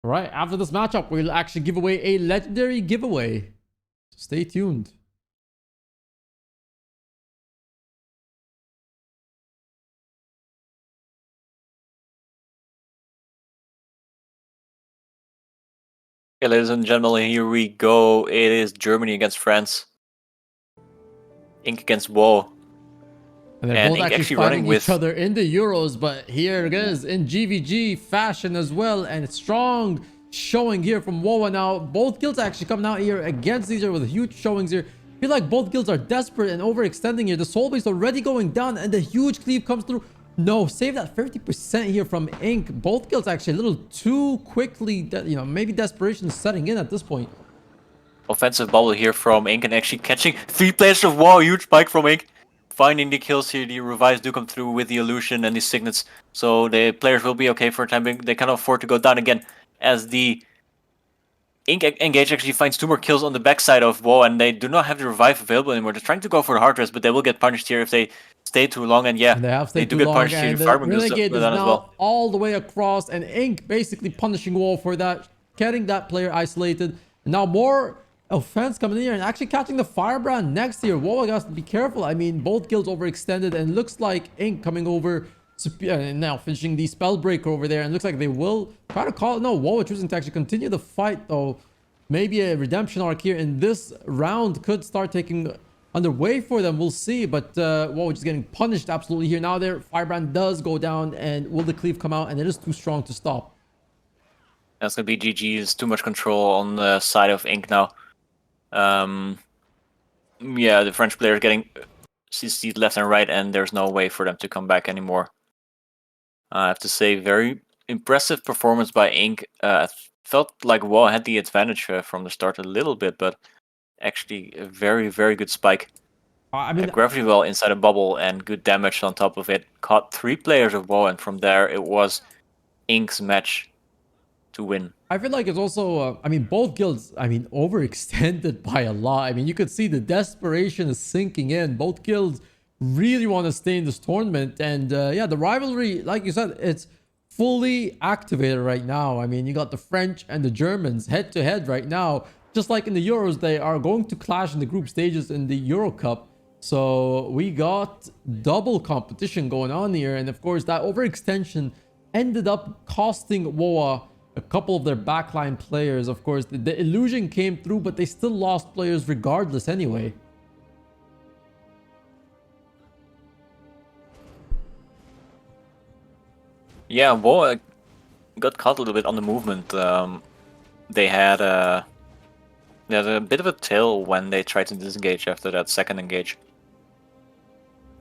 Right, after this matchup, we'll actually give away a legendary giveaway. Stay tuned. Okay, ladies and gentlemen, here we go. It is Germany against France. Ink against WOAH. And they're And both Ink actually running fighting with each other in the Euros, but here it is in GVG fashion as well. And strong showing here from WOAH now. Both guilds actually coming out here against each other with huge showings here. I feel like both guilds are desperate and overextending here. The soul base already going down and the huge cleave comes through. No, save that 50% here from Ink. Both guilds actually a little too quickly, maybe desperation is setting in at this point. offensive bubble here from Ink and actually catching 3 players of WOAH. Huge spike from Ink. Finding the kills here. The revives do come through with the illusion and the signets. So the players will be okay for a time being. They cannot afford to go down again as the Ink Engage actually finds 2 more kills on the backside of WoW, and they do not have the revive available anymore. They're trying to go for the hard rest, but they will get punished here if they stay too long. And yeah, And they have they stayed do too get long, punished here. and The the farming goes Renegade is down now as well. all the way across, and Ink basically punishing WoW for that, getting that player isolated. And now more offense coming in here and actually catching the Firebrand next here. WoW has to be careful. I mean, both guilds overextended, and looks like Ink coming over and now finishing the Spellbreaker over there, and looks like they will try to call it. No, WoW choosing to actually continue the fight though. Maybe a redemption arc here in this round could start taking underway for them. We'll see. But WoW just getting punished absolutely here. Now their Firebrand does go down, and will the cleave come out? And it is too strong to stop. That's gonna be GG. It's too much control on the side of Ink now. Yeah, the French players getting CC'd left and right, and there's no way for them to come back anymore. I have to say, very impressive performance by Ink. Felt like WoW had the advantage from the start a little bit, but actually a very, very good spike. I mean, Gravity well inside a bubble and good damage on top of it. Caught 3 players of WoW, and from there it was Ink's match to win. I feel like it's also, I mean, both guilds, I mean, overextended by a lot. I mean, you could see the desperation is sinking in. Both guilds really want to stay in this tournament. And yeah, the rivalry, like you said, it's fully activated right now. I mean, you got the French and the Germans head to head right now. Just like in the Euros, they are going to clash in the group stages in the Euro Cup. So we got double competition going on here. And of course, that overextension ended up costing WOAH a couple of their backline players. Of course, the illusion came through, but they still lost players regardless anyway. Yeah, WoW got caught a little bit on the movement. They had a bit of a tail when they tried to disengage after that second engage.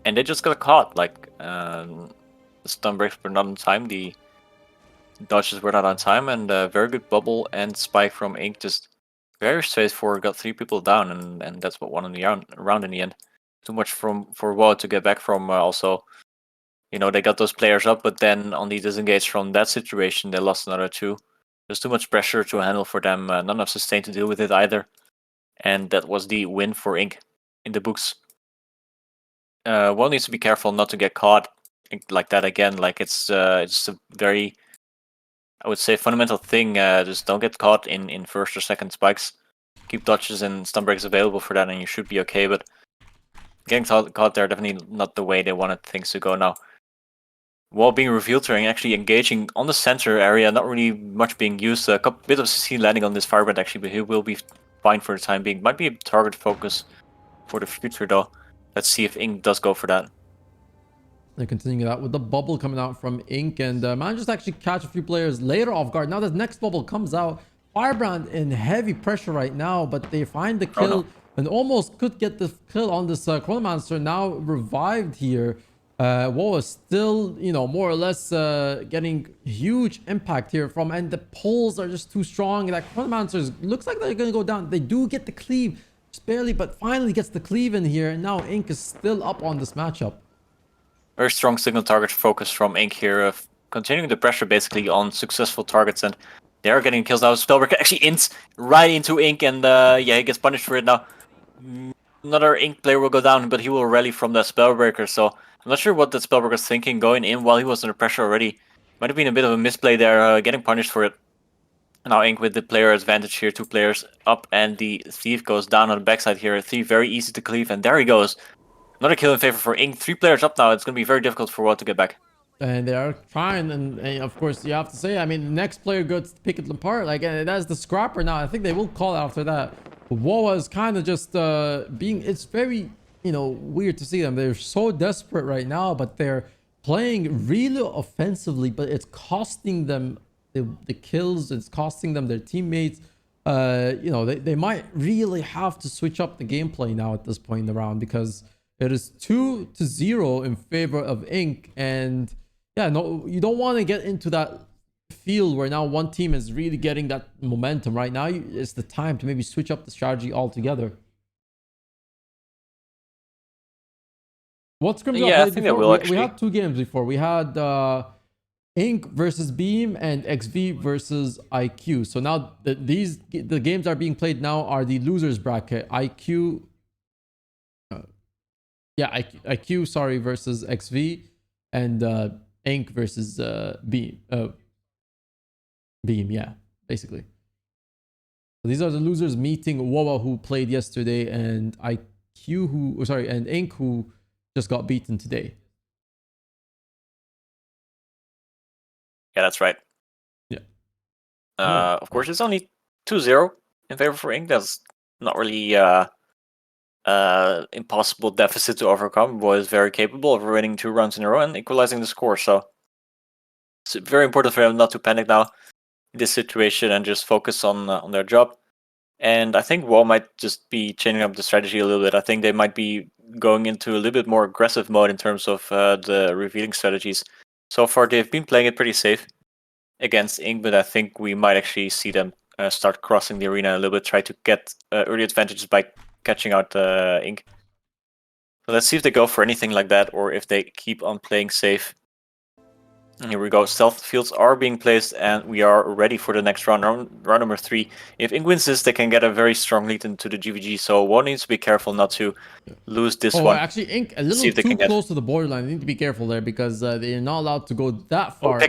And they just got caught. Like, the stun breaks were not on time, the dodges were not on time, and a very good bubble and spike from Ink. Just very straightforward, got 3 people down, and that's what won in the round in the end. Too much for WoW to get back from. Also, you know, they got those players up, but then on the disengage from that situation, they lost another 2. There's too much pressure to handle for them, not enough sustain to deal with it either. And that was the win for Ink in the books. One needs to be careful not to get caught like that again. Like, it's a very, I would say, fundamental thing. Just don't get caught in first or second spikes. Keep dodges and stun breaks available for that, and you should be okay. But getting caught there, definitely not the way they wanted things to go now. While being revealed to and actually engaging on the center area, not really much being used. A bit of CC landing on this Firebrand actually, but he will be fine for the time being. Might be a target focus for the future though. Let's see if Ink does go for that. They're continuing that with the bubble coming out from Ink, and manages to actually catch a few players later off guard. Now the next bubble comes out. Firebrand in heavy pressure right now, but they find the kill and almost could get the kill on this Chronomancer, now revived here. WoAH is still, you know, more or less getting huge impact here from, and the pulls are just too strong. That Chronomancer looks like they're going to go down. They do get the cleave, just barely, but finally gets the cleave in here. And now Ink is still up on this matchup. Very strong signal target focus from Ink here, of continuing the pressure basically on successful targets, and they are getting kills now. Spellbreaker actually ints right into Ink, and yeah, he gets punished for it now. Another Ink player will go down, but he will rally from that Spellbreaker, so I'm not sure what that Spellbreaker is thinking going in while he was under pressure already. Might have been a bit of a misplay there, getting punished for it. Now Ink with the player advantage here, 2 players up, and the Thief goes down on the backside here. Thief very easy to cleave, and there he goes. Another kill in favor for Ink. 3 players up now. It's going to be very difficult for WOAH to get back. And they are trying, and of course you have to say, I mean, the next player goes to pick it apart. Like, that's the scrapper now. I think they will call it after that. But WOAH is kind of just being, it's very, you know, weird to see them. They're so desperate right now, but they're playing really offensively, but it's costing them the kills. It's costing them their teammates. You know, they might really have to switch up the gameplay now at this point in the round, because it is 2-0 in favor of Ink. And yeah, no, you don't want to get into that field where now one team is really getting that momentum. Right now, it's the time to maybe switch up the strategy altogether. What scrims Yeah, I played think before? they will We had 2 games before. We had Ink versus Beam and XV versus IQ. So now the games are being played now are the losers bracket. IQ, IQ, sorry, versus XV, and Ink versus Beam. Beam, yeah, basically. So these are the losers meeting WOAH, who played yesterday, and IQ, and Ink, who just got beaten today. Yeah, that's right. Yeah. Of course, it's only 2-0 in favor for Ink. That's not really impossible deficit to overcome. Boy is very capable of winning 2 rounds in a row and equalizing the score. So it's very important for them not to panic now in this situation and just focus on their job. And I think WOAH might just be changing up the strategy a little bit. I think they might be going into a little bit more aggressive mode in terms of the revealing strategies. So far, they've been playing it pretty safe against Ink, but I think we might actually see them start crossing the arena a little bit, try to get early advantages by catching out Ink. So let's see if they go for anything like that, or if they keep on playing safe. And here we go. Stealth fields are being placed, and we are ready for the next round. Round number 3. If Ink wins this, they can get a very strong lead into the GVG. So WOAH needs to be careful not to lose this one. Actually, Ink a little too close to the borderline. They need to be careful there, because they're not allowed to go that far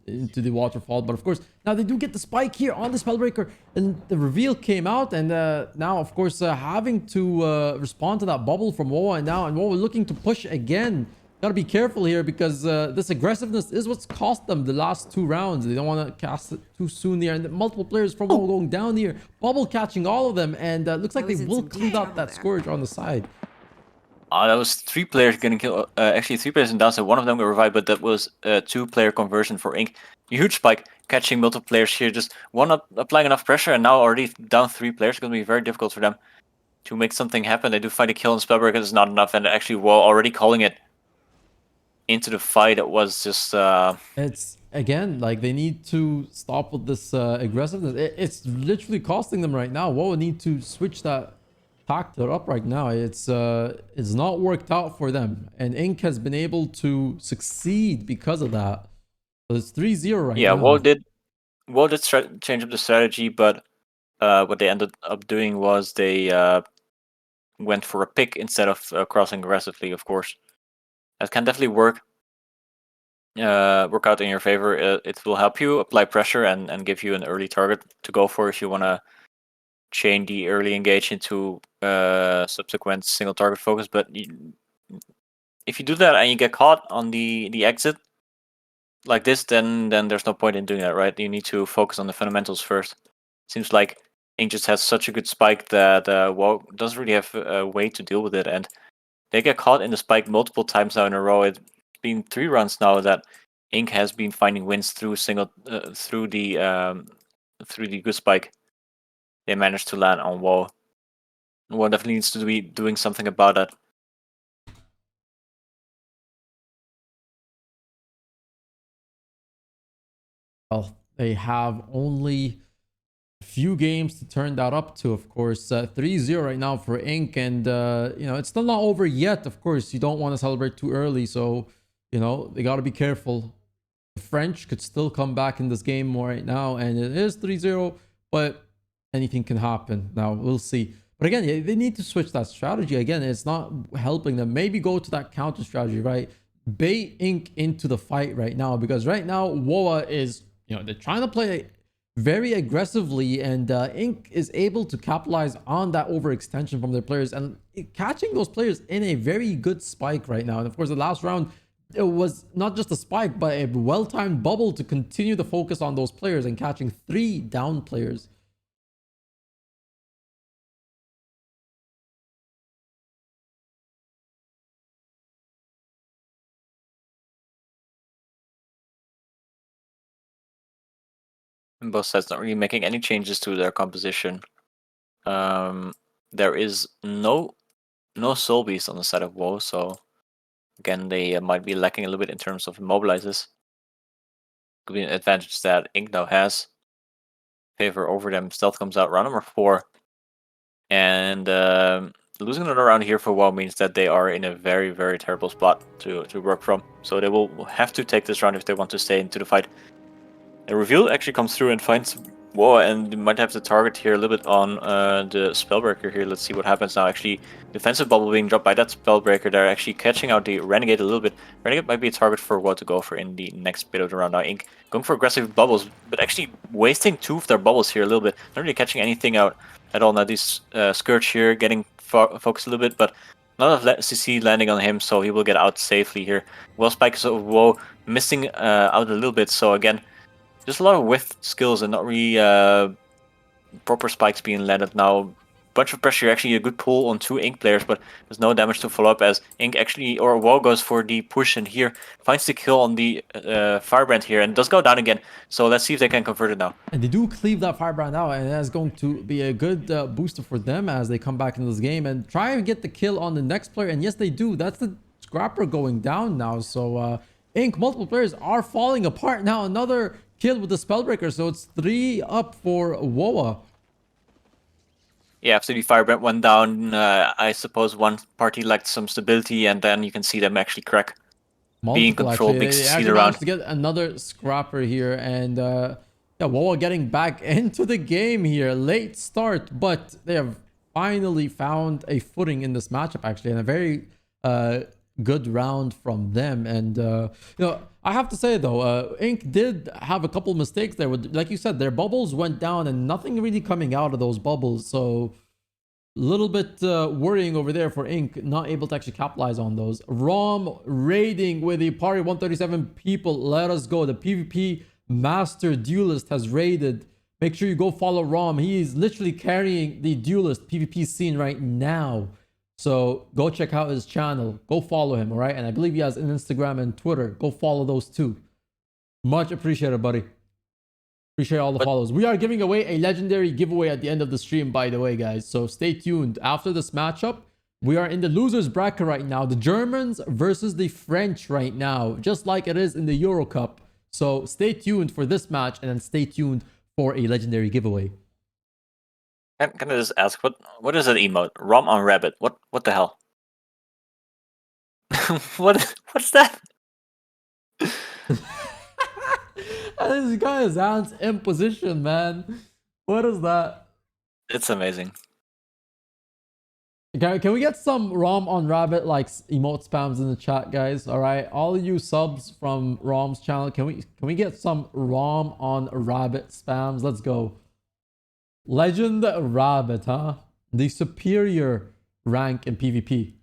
into the waterfall. But of course, now they do get the spike here on the Spellbreaker, and the reveal came out. And now, of course, having to respond to that bubble from WOAH, and WOAH looking to push again. Gotta be careful here, because this aggressiveness is what's cost them the last 2 rounds. They don't want to cast it too soon here, and multiple players from WOAH going down here, bubble catching all of them, and looks like they will clean up that Scourge on the side. That was 3 players getting killed. Actually, 3 players in downside. One of them got revived, but that was a 2-player conversion for Ink. Huge spike, catching multiple players here. Just one applying enough pressure, and now already down 3 players. It's going to be very difficult for them to make something happen. They do find a kill, and Spellbreaker is not enough, and actually WOAH already calling it into the fight. It was just it's again, like, they need to stop with this aggressiveness. It's literally costing them right now. WOAH need to switch that tactic up right now. It's not worked out for them, and Ink has been able to succeed because of that. So it's 3-0 right now. Yeah, WOAH did change up the strategy, but what they ended up doing was they went for a pick instead of crossing aggressively. Of course, that can definitely work out in your favor. It will help you apply pressure and give you an early target to go for if you want to chain the early engage into subsequent single target focus. But if you do that and you get caught on the exit like this, then there's no point in doing that, right? You need to focus on the fundamentals first. Seems like Ink just has such a good spike that WOAH doesn't really have a way to deal with it, and they get caught in the spike multiple times now in a row. It's been 3 runs now that Ink has been finding wins through through the good spike they managed to land on WOAH. WOAH definitely needs to be doing something about that. Well, they have only a few games to turn that up to, of course. 3-0 right now for Ink, and you know, it's still not over yet. Of course, you don't want to celebrate too early, so you know, they got to be careful. The French could still come back in this game right now, and it is 3-0, but anything can happen. Now, we'll see. But again, they need to switch that strategy. Again, it's not helping them. Maybe go to that counter strategy, right? Bait Ink into the fight right now, because right now, WOAH is, you know, they're trying to play very aggressively, and Inc is able to capitalize on that overextension from their players and catching those players in a very good spike right now. And of course, the last round, it was not just a spike, but a well-timed bubble to continue the focus on those players and catching 3 down players. And both sides not really making any changes to their composition. There is no Soul Beast on the side of WoW, so again, they might be lacking a little bit in terms of immobilizers. Could be an advantage that Ink now has. Favor over them. Stealth comes out round number 4. And losing another round here for WoW means that they are in a very, very terrible spot to work from. So they will have to take this round if they want to stay into the fight. The reveal actually comes through and finds WOAH, and they might have to target here a little bit on the Spellbreaker here. Let's see what happens now. Actually, defensive bubble being dropped by that Spellbreaker. They're actually catching out the Renegade a little bit. Renegade might be a target for WoAH to go for in the next bit of the round. Now Ink going for aggressive bubbles, but actually wasting 2 of their bubbles here a little bit. Not really catching anything out at all. Now these Scourge here getting focused a little bit, but not enough CC landing on him, so he will get out safely here. Well, Spikes of WoAH missing out a little bit, so again, just a lot of whiff skills and not really proper spikes being landed now. Bunch of pressure, actually a good pull on 2 Ink players, but there's no damage to follow up as Ink actually, or WoAH goes for the push and here finds the kill on the Firebrand here and does go down again. So let's see if they can convert it now. And they do cleave that Firebrand out, and that's going to be a good booster for them as they come back into this game and try and get the kill on the next player. And yes, they do. That's the Scrapper going down now. So Ink, multiple players are falling apart now. Another kill with the Spellbreaker, so it's 3 up for WOAH. Yeah, after the Firebrand went down, I suppose one party lacked some stability, and then you can see them actually crack. Being controlled, big CC around. To get another Scrapper here, and yeah, WOAH getting back into the game here. Late start, but they have finally found a footing in this matchup actually, and a very good round from them. And you know, I have to say though, Ink did have a couple mistakes there. Like you said, their bubbles went down and nothing really coming out of those bubbles, so a little bit worrying over there for Ink, not able to actually capitalize on those. Rom raiding with a party 137 people. Let us go. The PvP master duelist has raided. Make sure you go follow Rom. He is literally carrying the duelist PvP scene right now. So go check out his channel. Go follow him, all right? And I believe he has an Instagram and Twitter. Go follow those too. Much appreciated, buddy. Appreciate all the follows. We are giving away a legendary giveaway at the end of the stream, by the way, guys. So stay tuned. After this matchup, we are in the losers bracket right now. The Germans versus the French right now, just like it is in the Euro Cup. So stay tuned for this match, and then stay tuned for a legendary giveaway. Can I just ask, what is that emote? Rom on rabbit. What the hell? What's that? This guy is hands in position, man. What is that? It's amazing. Can we get some Rom on rabbit like emote spams in the chat, guys? All right, all you subs from Rom's channel, can we get some Rom on rabbit spams? Let's go. Legend rabbit, huh? The superior rank in PvP.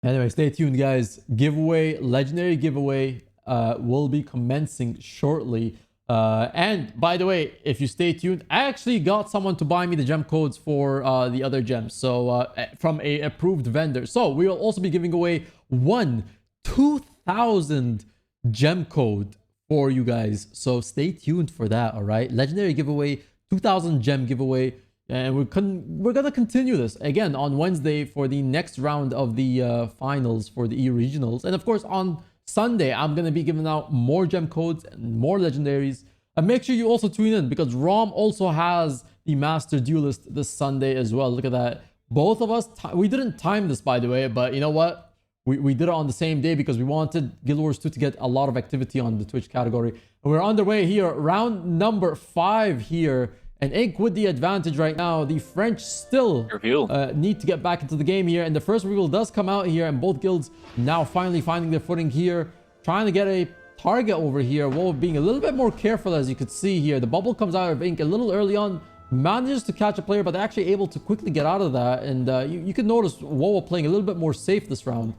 Anyway, stay tuned, guys. Giveaway, legendary giveaway will be commencing shortly. And by the way, if you stay tuned, I actually got someone to buy me the gem codes for the other gems. So from a approved vendor. So we will also be giving away 2,000 gem code for you guys. So stay tuned for that, all right? Legendary giveaway, 2,000 gem giveaway. And we're gonna continue this again on Wednesday for the next round of the finals for the EU regionals, and of course on Sunday I'm gonna be giving out more gem codes and more legendaries. And make sure you also tune in because Rom also has the Master Duelist this Sunday as well. Look at that! Both of us, we didn't time this by the way, but you know what? We did it on the same day because we wanted Guild Wars 2 to get a lot of activity on the Twitch category. And we're underway here, round number 5 here. And Ink with the advantage right now. The French still Reveal. need to get back into the game here. And the first reveal does come out here. And both guilds now finally finding their footing here. Trying to get a target over here. WOAH being a little bit more careful, as you could see here. The bubble comes out of Ink a little early on. Manages to catch a player, but they're actually able to quickly get out of that. And you can notice WOAH playing a little bit more safe this round.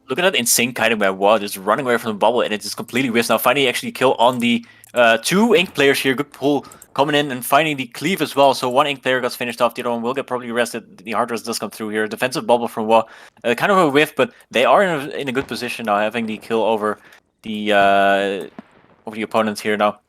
Look at that insane kiting by WOAH, just running away from the bubble, and it just completely whiffs. Now finding actually kill on the 2 Ink players here. Good pull coming in and finding the cleave as well. So 1 Ink player got finished off. The other one will get probably arrested. The hard rest does come through here. Defensive bubble from WOAH. Kind of a whiff, but they are in a good position now, having the kill over the opponent here now.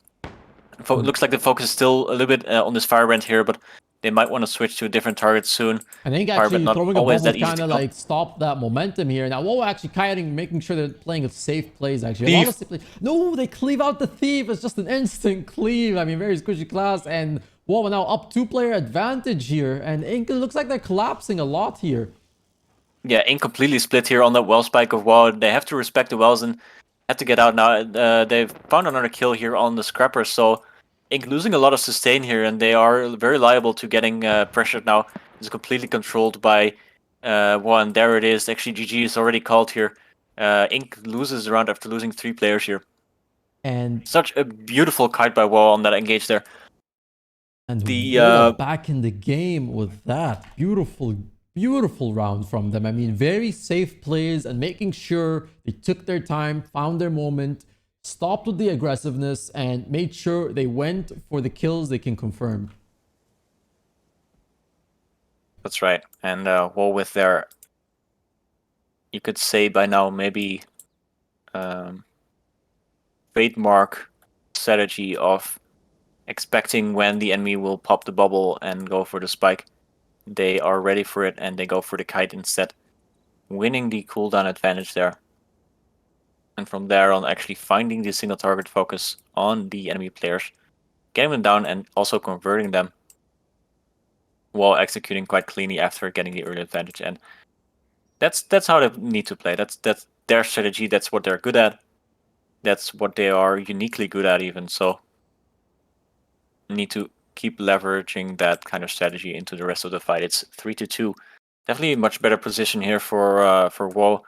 Looks like the focus is still a little bit on this Firebrand here, but they might want to switch to a different target soon. I think actually throwing a bubble kind of like kill. stopped that momentum here. Now WOAH actually kiting, making sure they're playing safe plays actually. Thief. A lot of safe plays. No, they cleave out the Thief. It's just an instant cleave. I mean, very squishy class. And WOAH now up 2-player advantage here. And Ink looks like they're collapsing a lot here. Yeah, Ink completely split here on that well spike of WOAH. They have to respect the wells and have to get out now. They've found another kill here on the Scrapper, so Ink losing a lot of sustain here, and they are very liable to getting pressured now. It's completely controlled by WOAH, and there it is. Actually, GG is already called here. Ink loses the round after losing 3 players here. And such a beautiful kite by WOAH on that engage there. And the back in the game with that beautiful round from them. I mean, very safe plays and making sure they took their time, found their moment, stopped with the aggressiveness, and made sure they went for the kills they can confirm. That's right. And WOAH with their, you could say by now, maybe trademark strategy of expecting when the enemy will pop the bubble and go for the spike. They are ready for it and they go for the kite instead, winning the cooldown advantage there. And from there on, actually finding the single target focus on the enemy players, getting them down and also converting them while executing quite cleanly after getting the early advantage. And that's how they need to play. That's their strategy. That's what they're good at. That's what they are uniquely good at even. So need to keep leveraging that kind of strategy into the rest of the fight. It's 3-2. Definitely a much better position here for WOAH.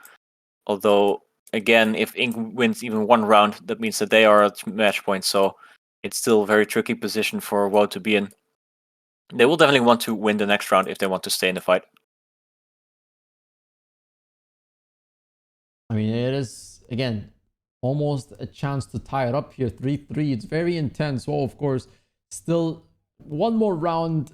Although, again, if Ink wins even one round, that means that they are at match point. So it's still a very tricky position for WOAH to be in. They will definitely want to win the next round if they want to stay in the fight. I mean, it is, again, almost a chance to tie it up here. 3-3. It's very intense. WOAH, of course, still one more round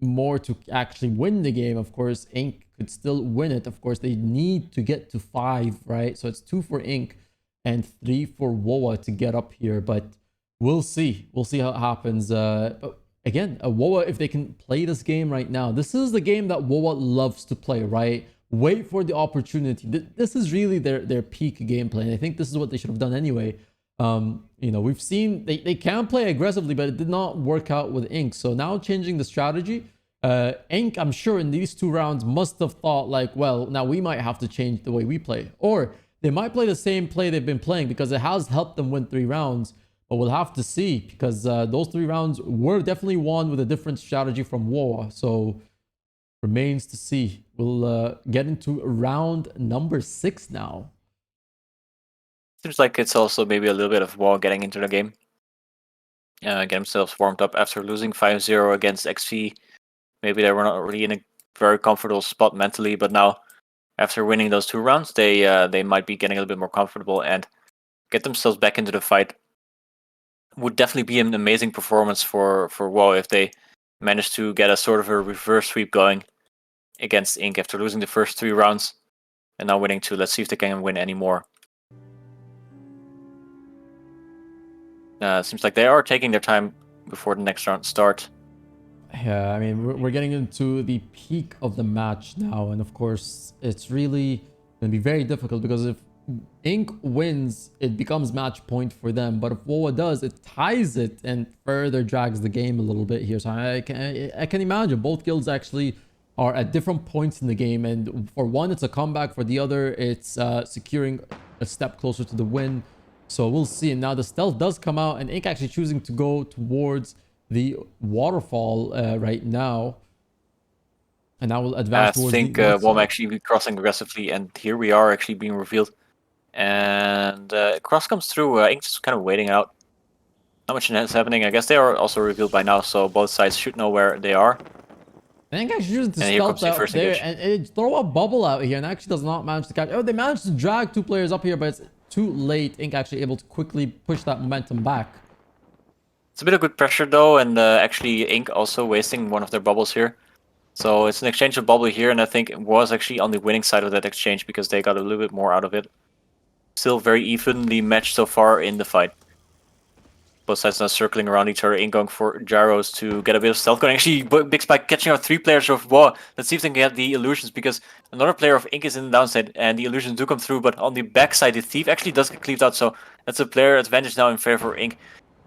more to actually win the game. Of course, Ink could still win it. Of course, they need to get to 5, right? So it's 2 for Ink and 3 for WOAH to get up here. But we'll see. We'll see how it happens. But again, WOAH, if they can play this game right now, this is the game that WOAH loves to play, right? Wait for the opportunity. This is really their peak gameplay. And I think this is what they should have done anyway. You know, we've seen they can play aggressively, but it did not work out with Ink. So now changing the strategy, Ink, I'm sure in these 2 rounds must have thought like, well, now we might have to change the way we play, or they might play the same play they've been playing because it has helped them win 3 rounds. But we'll have to see, because those 3 rounds were definitely won with a different strategy from WOAH. So remains to see. We'll get into round number 6 now. Seems like it's also maybe a little bit of WOAH getting into the game. Get themselves warmed up after losing 5-0 against XV. Maybe they were not really in a very comfortable spot mentally, but now after winning those 2 rounds, they might be getting a little bit more comfortable and get themselves back into the fight. Would definitely be an amazing performance for WOAH if they managed to get a sort of a reverse sweep going against Ink after losing the first 3 rounds and now winning 2. Let's see if they can win any more. Seems like they are taking their time before the next round start. Yeah, I mean, we're getting into the peak of the match now. And of course, it's really going to be very difficult, because if Ink wins, it becomes match point for them. But if WOAH does, it ties it and further drags the game a little bit here. So I can imagine both guilds actually are at different points in the game. And for one, it's a comeback. For the other, it's securing a step closer to the win. So we'll see. And now the stealth does come out, and Ink actually choosing to go towards the waterfall right now. And now we'll I advance towards think the north WOAH side. actually be crossing aggressively, and here we are actually being revealed. And cross comes through. Ink just kind of waiting out. Not much is happening. I guess they are also revealed by now, so both sides should know where they are. I think I should use the And here stealth comes the up first there engage. and throw a bubble out here, and actually does not manage to catch. Oh, they managed to drag 2 players up here, but it's too late. Ink actually able to quickly push that momentum back. It's a bit of good pressure though, and actually Ink also wasting one of their bubbles here. So it's an exchange of bubble here, and I think it was actually on the winning side of that exchange because they got a little bit more out of it. Still very evenly matched so far in the fight. Both sides now circling around each other, Ink going for gyros to get a bit of stealth going. Actually, Big Spike catching out 3 players of WOAH. Let's see if they can get the illusions, because another player of Ink is in the downside, and the illusions do come through, but on the backside, the Thief actually does get cleaved out, so that's a player advantage now in favor of Ink.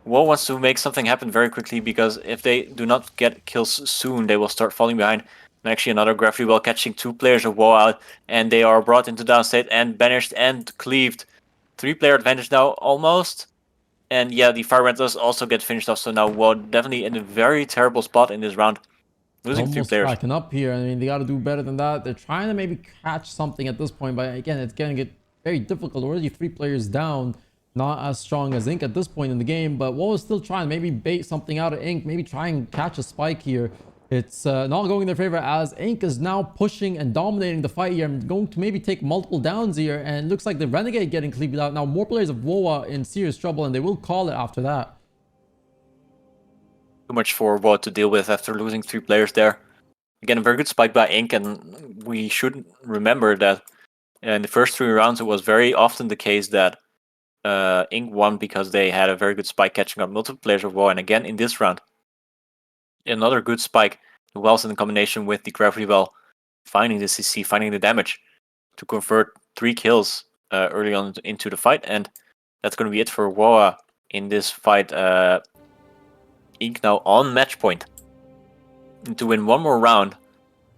WOAH wants to make something happen very quickly, because if they do not get kills soon, they will start falling behind. And actually another gravity well catching 2 players of WOAH out, and they are brought into downstate and banished and cleaved. 3-player advantage now, almost. And yeah, the Fire Rentals also get finished off, so now WOAH definitely in a very terrible spot in this round. Losing 3 Almost players. cracking up here. I mean, they got to do better than that. They're trying to maybe catch something at this point, but again, it's going to get very difficult. Already 3 players down. Not as strong as Ink at this point in the game, but WOAH is still trying. Maybe bait something out of Ink. Maybe try and catch a spike here. It's not going in their favor, as Ink is now pushing and dominating the fight here. I'm going to maybe take multiple downs here, and it looks like the Renegade getting cleaved out. Now more players of WOAH in serious trouble, and they will call it after that. Too much for WOAH to deal with after losing 3 players there. Again, a very good spike by Ink, and we should remember that in the first 3 rounds, it was very often the case that Ink won because they had a very good spike catching up multiple players of WOAH, and again in this round, another good spike. The wells in combination with the gravity well, finding the CC, finding the damage to convert 3 kills early on into the fight, and that's going to be it for WOAH in this fight. Ink now on match point. And to win one more round,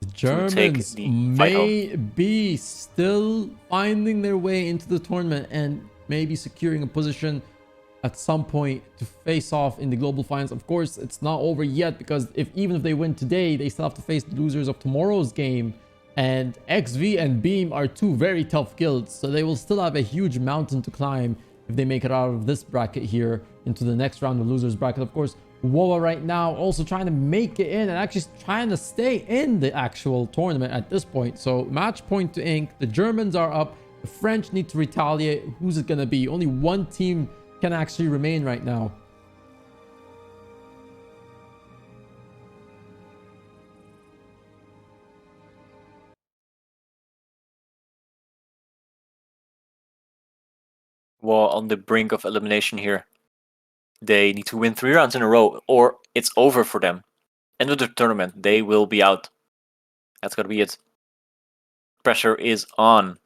the Germans may be still finding their way into the tournament and maybe securing a position at some point to face off in the global finals. Of course, it's not over yet, because even if they win today, they still have to face the losers of tomorrow's game. And XV and Beam are 2 very tough guilds, so they will still have a huge mountain to climb if they make it out of this bracket here into the next round of losers bracket. Of course, WOAH right now also trying to make it in and actually trying to stay in the actual tournament at this point. So match point to Ink. The Germans are up. The French need to retaliate. Who's it going to be? Only one team can actually remain right now. WOAH on the brink of elimination here. They need to win 3 rounds in a row, or it's over for them. End of the tournament, they will be out. That's gonna be it. Pressure is on.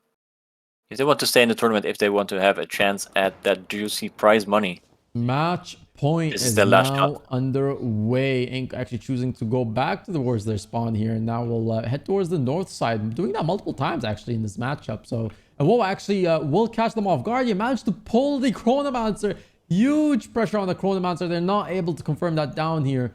If they want to stay in the tournament, if they want to have a chance at that juicy prize money. Match point is the last now shot. underway. Ink actually choosing to go back towards their spawn here, and now we'll head towards the north side. Doing that multiple times actually in this matchup. So, and WOAH actually will catch them off guard. You managed to pull the Chronomancer. Huge pressure on the Chronomancer. They're not able to confirm that down here.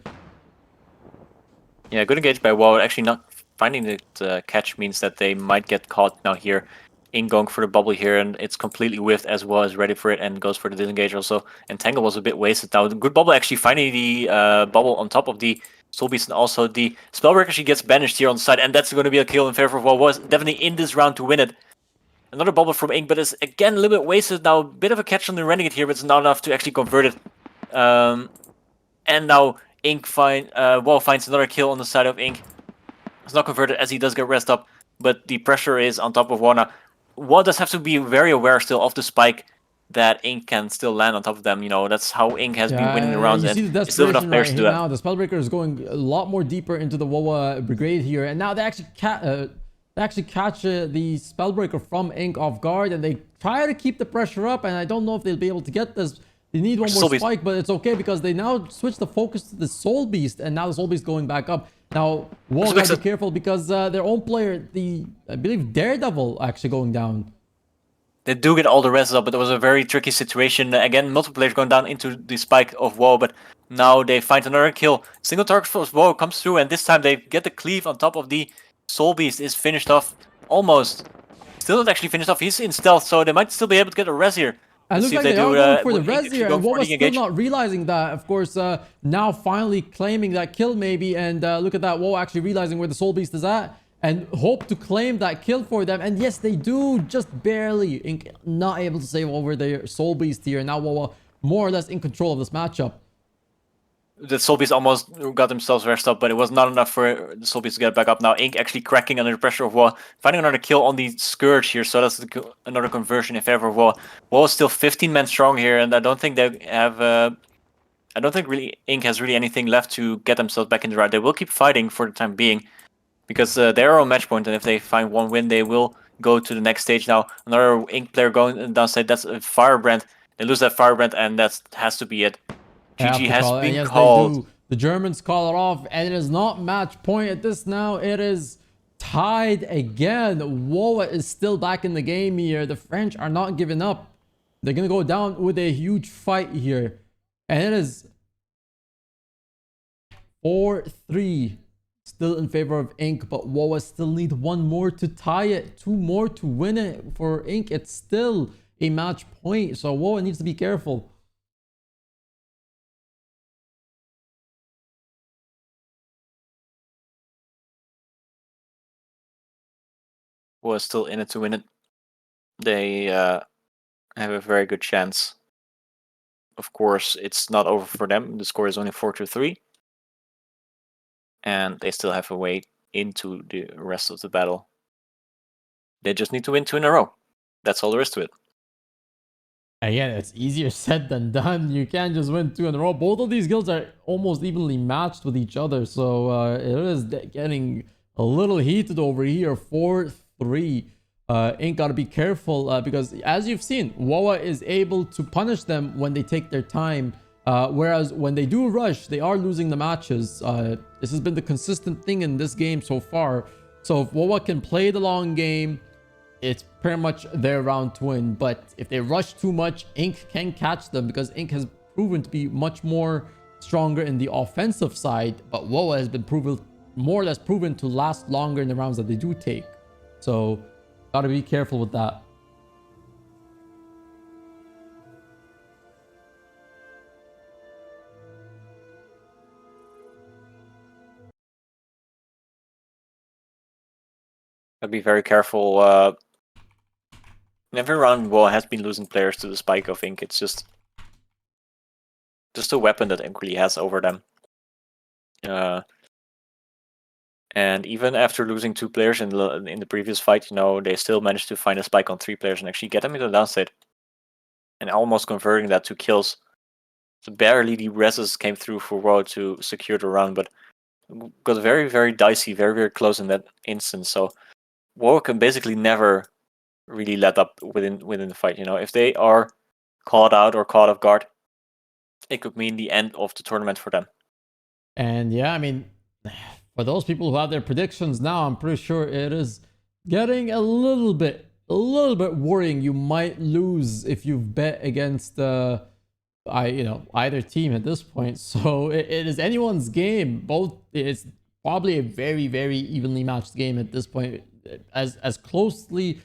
Yeah, good engage by WOAH. Actually, not finding the catch means that they might get caught now here. Ink going for the bubble here, and it's completely whiffed as WOAH is ready for it and goes for the disengage also. And Tangle was a bit wasted now. Good bubble actually finding the bubble on top of the Soul Beast, and also the Spellbreaker actually gets banished here on the side, and that's going to be a kill in favor of WOAH. Was definitely in this round to win it. Another bubble from Ink, but it's again a little bit wasted now. A bit of a catch on the Renegade here, but it's not enough to actually convert it. And now WOAH finds another kill on the side of Ink. It's not converted as he does get rest up, but the pressure is on top of WOAH now. WOAH does have to be very aware still of the spike that Ink can still land on top of them. You know, that's how Ink has been winning the rounds, you and see the it's still enough desperation players right to do here that. now. The Spellbreaker is going a lot more deeper into the WOAH brigade here, and now they actually catch the Spellbreaker from Ink off guard, and they try to keep the pressure up, and I don't know if they'll be able to get this. They need one more spike, but it's okay because they now switch the focus to the Soul Beast, and now the Soul Beast going back up. Now, WOAH gotta be careful because their own player, I believe Daredevil, actually going down. They do get all the rests up, but it was a very tricky situation. Again, multiple players going down into the spike of WOAH, but now they find another kill. Single target for WOAH comes through, and this time they get the cleave on top of the Soul Beast. Is finished off almost. Still not actually finished off. He's in stealth, so they might still be able to get a res here. And Let's looks see like if they are going for the will Ink res actually here, go and for what was the still engage? not realizing that, of course, now finally claiming that kill maybe, and look at that, WOAH actually realizing where the Soul Beast is at, and hope to claim that kill for them, and yes, they do, just barely. Ink not able to save over their Soul Beast here, and now WOAH more or less in control of this matchup. The Soul Beast almost got themselves rest up, but it was not enough for the Soul Beast to get back up. Now Ink actually cracking under the pressure of WOAH, finding another kill on the Scourge here, so that's another conversion in favor of WOAH. WOAH is still 15 men strong here, and I don't think they have... I don't think really Ink has really anything left to get themselves back in the round. They will keep fighting for the time being, because they are on match point, and if they find one win, they will go to the next stage. Now another Ink player going downside, that's a Firebrand. They lose that Firebrand, and that has to be it. GG has And been yes, called. they do. The Germans call it off, and it is not match point at this now. It is tied again. WOAH is still back in the game here. The French are not giving up. They're going to go down with a huge fight here. And it is 4-3 still in favor of Ink, but WOAH still need one more to tie it, two more to win it. For Ink, it's still a match point, so WOAH needs to be careful. Was still in it to win it. They have a very good chance. Of course, it's not over for them. The score is only 4-3. And they still have a way into the rest of the battle. They just need to win 2 in a row. That's all there is to it. Again, it's easier said than done. You can't just win 2 in a row. Both of these guilds are almost evenly matched with each other. So it is getting a little heated over here. 4-3. Ink got to be careful because as you've seen, WOAH is able to punish them when they take their time. Whereas when they do rush, they are losing the matches. This has been the consistent thing in this game so far. So if WOAH can play the long game, it's pretty much their round to win. But if they rush too much, Ink can catch them because Ink has proven to be much more stronger in the offensive side. But WOAH has been more or less proven to last longer in the rounds that they do take. So gotta be careful with that. Gotta be very careful. Every round WOAH has been losing players to the spike of Ink. It's just a weapon that Ink really has over them. And even after losing 2 players in the previous fight, they still managed to find a spike on 3 players and actually get them into the downside. And almost converting that to kills. So barely the reses came through for WOAH to secure the round, but got very, very dicey, very, very close in that instance. So WOAH can basically never really let up within the fight. If they are caught out or caught off guard, it could mean the end of the tournament for them. And yeah, I mean, for those people who have their predictions now, I'm pretty sure it is getting a little bit worrying. You might lose if you've bet against either team at this point. So it is anyone's game. It's probably a very, very evenly matched game at this point, as closely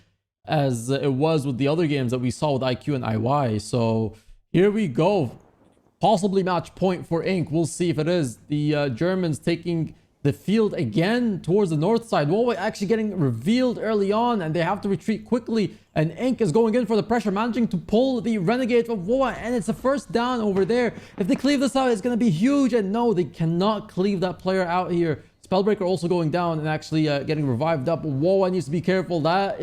as it was with the other games that we saw with IQ and IY. So here we go. Possibly match point for Ink. We'll see if it is. The Germans taking the field again towards the north side. WOAH actually getting revealed early on, and they have to retreat quickly. And Ink is going in for the pressure, managing to pull the Renegade of WOAH, and it's a first down over there. If they cleave this out, it's going to be huge. And no, they cannot cleave that player out here. Spellbreaker also going down and actually getting revived up. WOAH needs to be careful. That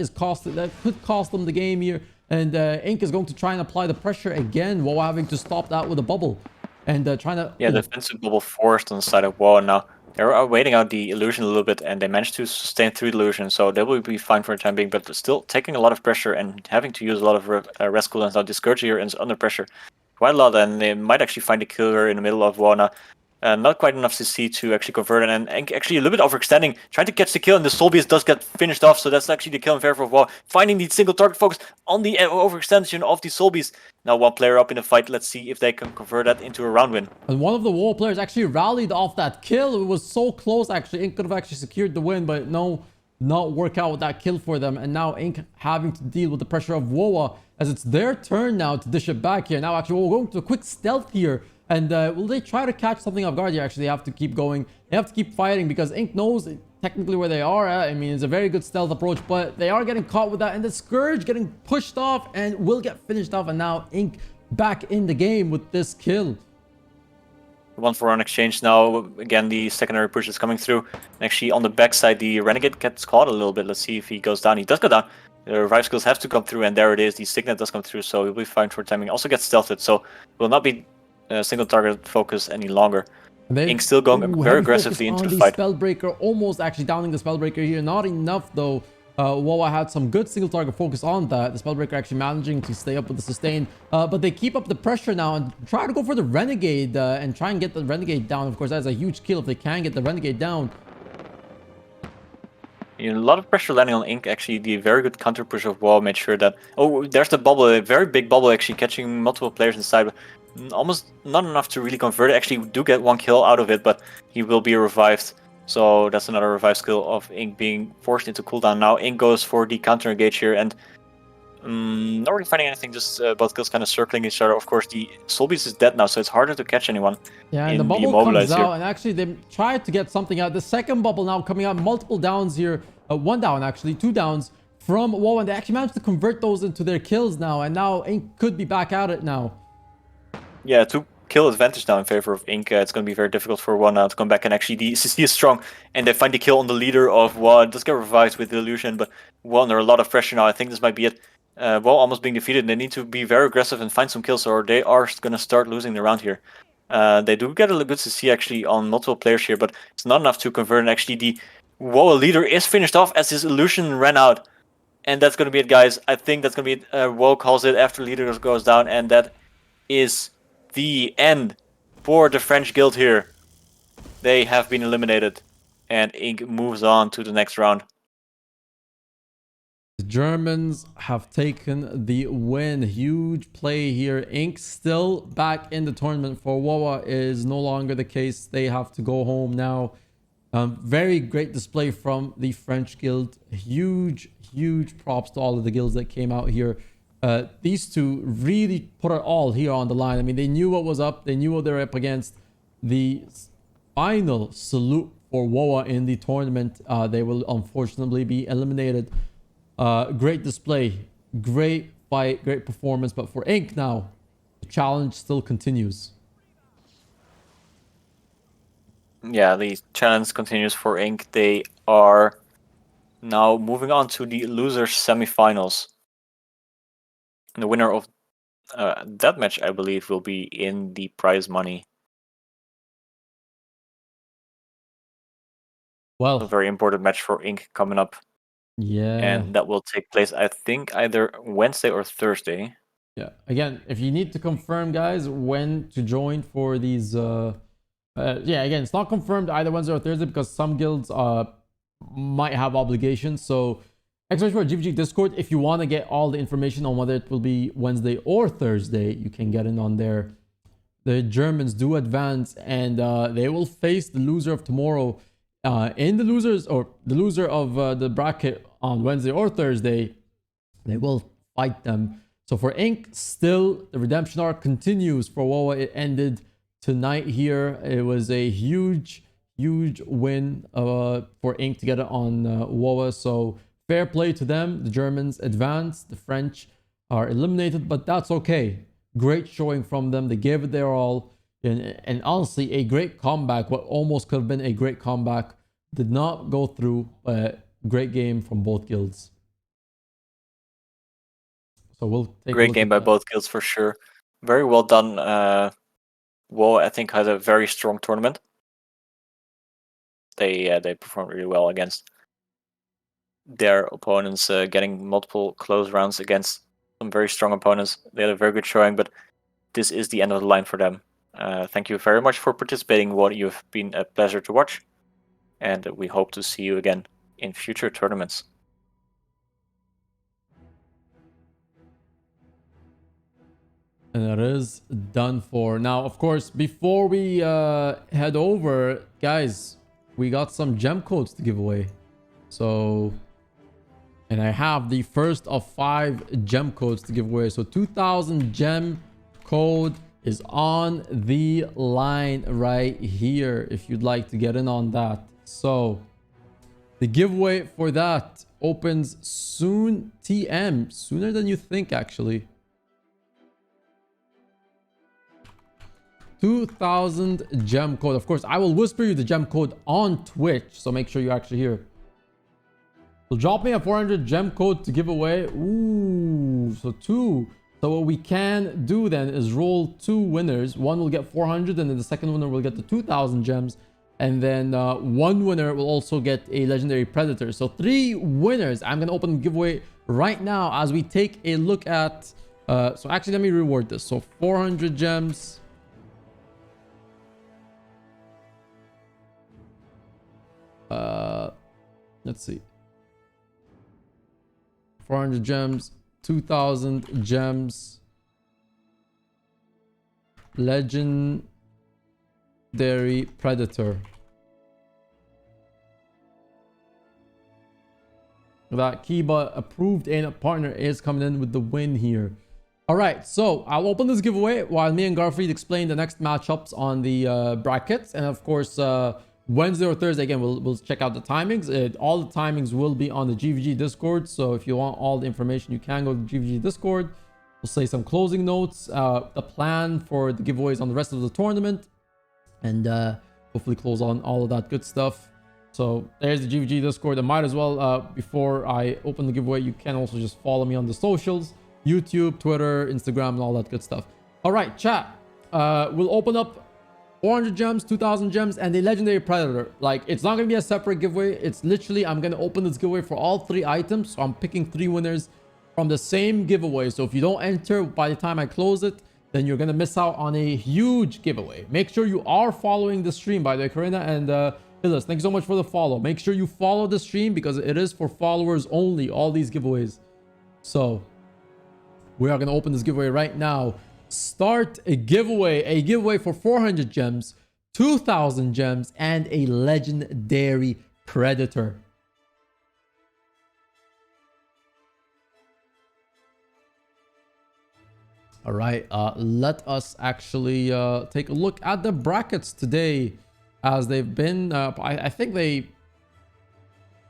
could cost them the game here. And Ink is going to try and apply the pressure again. WOAH having to stop that with a bubble. And trying to... Yeah, defensive bubble forced on the side of WOAH now. They're waiting out the illusion a little bit, and they managed to sustain through the illusion, so they will be fine for the time being, but still taking a lot of pressure and having to use a lot of rest cooldowns. Now, this Scourge here is under pressure quite a lot, and they might actually find a killer in the middle of WOAH. Not quite enough CC to actually convert it, and actually a little bit overextending, trying to catch the kill, and the Soul Beast does get finished off, so that's actually the kill in favor of WOAH. Finding the single target focus on the overextension of the Soul Beast. Now one player up in the fight, let's see if they can convert that into a round win. And one of the WOAH players actually rallied off that kill. It was so close, actually. Ink could have actually secured the win, but no, not work out with that kill for them. And now Ink having to deal with the pressure of WOAH as it's their turn now to dish it back here. Now, actually, we're going to a quick stealth here. And will they try to catch something off guard here? Actually, they have to keep going. They have to keep fighting because Ink knows technically where they are at. I mean, it's a very good stealth approach, but they are getting caught with that. And the Scourge getting pushed off and will get finished off. And now Ink back in the game with this kill. 1-for-1 exchange now. Again, the secondary push is coming through. And actually, on the backside, the Renegade gets caught a little bit. Let's see if he goes down. He does go down. The revive skills have to come through, and there it is. The Signet does come through, so he'll be fine for timing. Also gets stealthed, so will not be single target focus any longer. Ink still going very aggressively into the fight. Spellbreaker, almost actually downing the Spellbreaker here. Not enough, though. WOAH had some good single target focus on that. The Spellbreaker actually managing to stay up with the sustain. But they keep up the pressure now and try to go for the Renegade and try and get the Renegade down. Of course, that's a huge kill if they can get the Renegade down. A lot of pressure landing on Ink. Actually, the very good counter push of WOAH made sure that... Oh, there's the bubble. A very big bubble, actually, catching multiple players inside. Almost not enough to really convert it. Actually, do get one kill out of it, but he will be revived. So that's another revive skill of Ink being forced into cooldown. Now Ink goes for the counter engage here, and not really finding anything, just both kills kind of circling each other. Of course, the Soul Beast is dead now, so it's harder to catch anyone. Yeah, and the bubble comes out, and actually they tried to get something out. The second bubble now coming out, multiple downs here. One down, actually, 2 downs from WOAH, and they actually managed to convert those into their kills now, and now Ink could be back at it now. Yeah, 2 kill advantage now in favor of Ink. It's going to be very difficult for WOAH now to come back, and actually the CC is strong, and they find the kill on the leader of WOAH. It does get revived with the illusion, but WOAH under a lot of pressure now. I think this might be it. WOAH almost being defeated. They need to be very aggressive and find some kills, or they are going to start losing the round here. They do get a good CC actually on multiple players here, but it's not enough to convert. And actually the WOAH leader is finished off as his illusion ran out. And that's going to be it, guys. I think that's going to be it. WOAH calls it after leader goes down, and that is the end for the French guild here. They have been eliminated, and Ink moves on to the next round. The Germans have taken the win. Huge play here. Ink still back in the tournament. For WOAH is no longer the case. They have to go home now. Very great display from the French guild. Huge props to all of the guilds that came out here. These two really put it all here on the line. I mean, they knew what was up. They knew what they were up against. The final salute for WOAH in the tournament. They will unfortunately be eliminated. Great display, great fight, great performance. But for Ink now, the challenge still continues. Yeah, the challenge continues for Ink. They are now moving on to the losers semifinals. And the winner of that match, I believe, will be in the prize money. Well, a very important match for Ink coming up. Yeah. And that will take place, I think, either Wednesday or Thursday. Yeah. Again, if you need to confirm, guys, when to join for these... yeah, again, it's not confirmed either Wednesday or Thursday because some guilds might have obligations. So, search for GVG Discord. If you want to get all the information on whether it will be Wednesday or Thursday, you can get in on there. The Germans do advance, and they will face the loser of tomorrow in the loser of the bracket on Wednesday or Thursday. They will fight them. So for Ink, still the redemption arc continues for WOAH. It ended tonight here. It was a huge win for Ink to get it on WOAH. So fair play to them. The Germans advance. The French are eliminated, but that's okay. Great showing from them. They gave it their all. And honestly, a great comeback. What almost could have been a great comeback did not go through. But great game from both guilds. So we'll take great game by both guilds for sure. Very well done. WOAH, I think, has a very strong tournament. They performed really well against their opponents, getting multiple close rounds against some very strong opponents. They had a very good showing, but this is the end of the line for them. Thank you very much for participating. You've been a pleasure to watch, and we hope to see you again in future tournaments. And it is done for. Now, of course, before we head over, guys, we got some gem codes to give away. So, and I have the first of 5 gem codes to give away. So 2000 gem code is on the line right here if you'd like to get in on that. So the giveaway for that opens soon, TM, sooner than you think actually. 2000 gem code. Of course, I will whisper you the gem code on Twitch, so make sure you actually hear. So drop me a 400 gem code to give away. Ooh, so 2. So what we can do then is roll 2 winners. One will get 400, and then the second winner will get the 2000 gems. And then one winner will also get a legendary predator. So 3 winners. I'm going to open the giveaway right now as we take a look at... so actually, let me reward this. So 400 gems... let's see, 400 gems, 2000 gems, legendary predator. That Kiba approved and partner is coming in with the win here. All right, so I'll open this giveaway while me and Garfield explain the next matchups on the brackets, and of course Wednesday or Thursday, again, we'll check out the timings. All the timings will be on the GVG Discord. So if you want all the information, you can go to the GVG Discord. We'll say some closing notes, the plan for the giveaways on the rest of the tournament, and hopefully close on all of that good stuff. So there's the GVG Discord. I might as well, before I open the giveaway, you can also just follow me on the socials, YouTube, Twitter, Instagram, and all that good stuff. All right, chat. We'll open up 400 gems, 2000 gems, and a legendary predator. Like, it's not gonna be a separate giveaway. It's literally, I'm gonna open this giveaway for all 3 items. So I'm picking 3 winners from the same giveaway. So if you don't enter by the time I close it, then you're gonna miss out on a huge giveaway. Make sure you are following the stream, by the way, Karina and Hillis. Thank you so much for the follow. Make sure you follow the stream because it is for followers only, all these giveaways. So we are gonna open this giveaway right now. Start a giveaway for 400 gems, 2000 gems, and a legendary predator. All right, let us actually take a look at the brackets today as they've been. I think they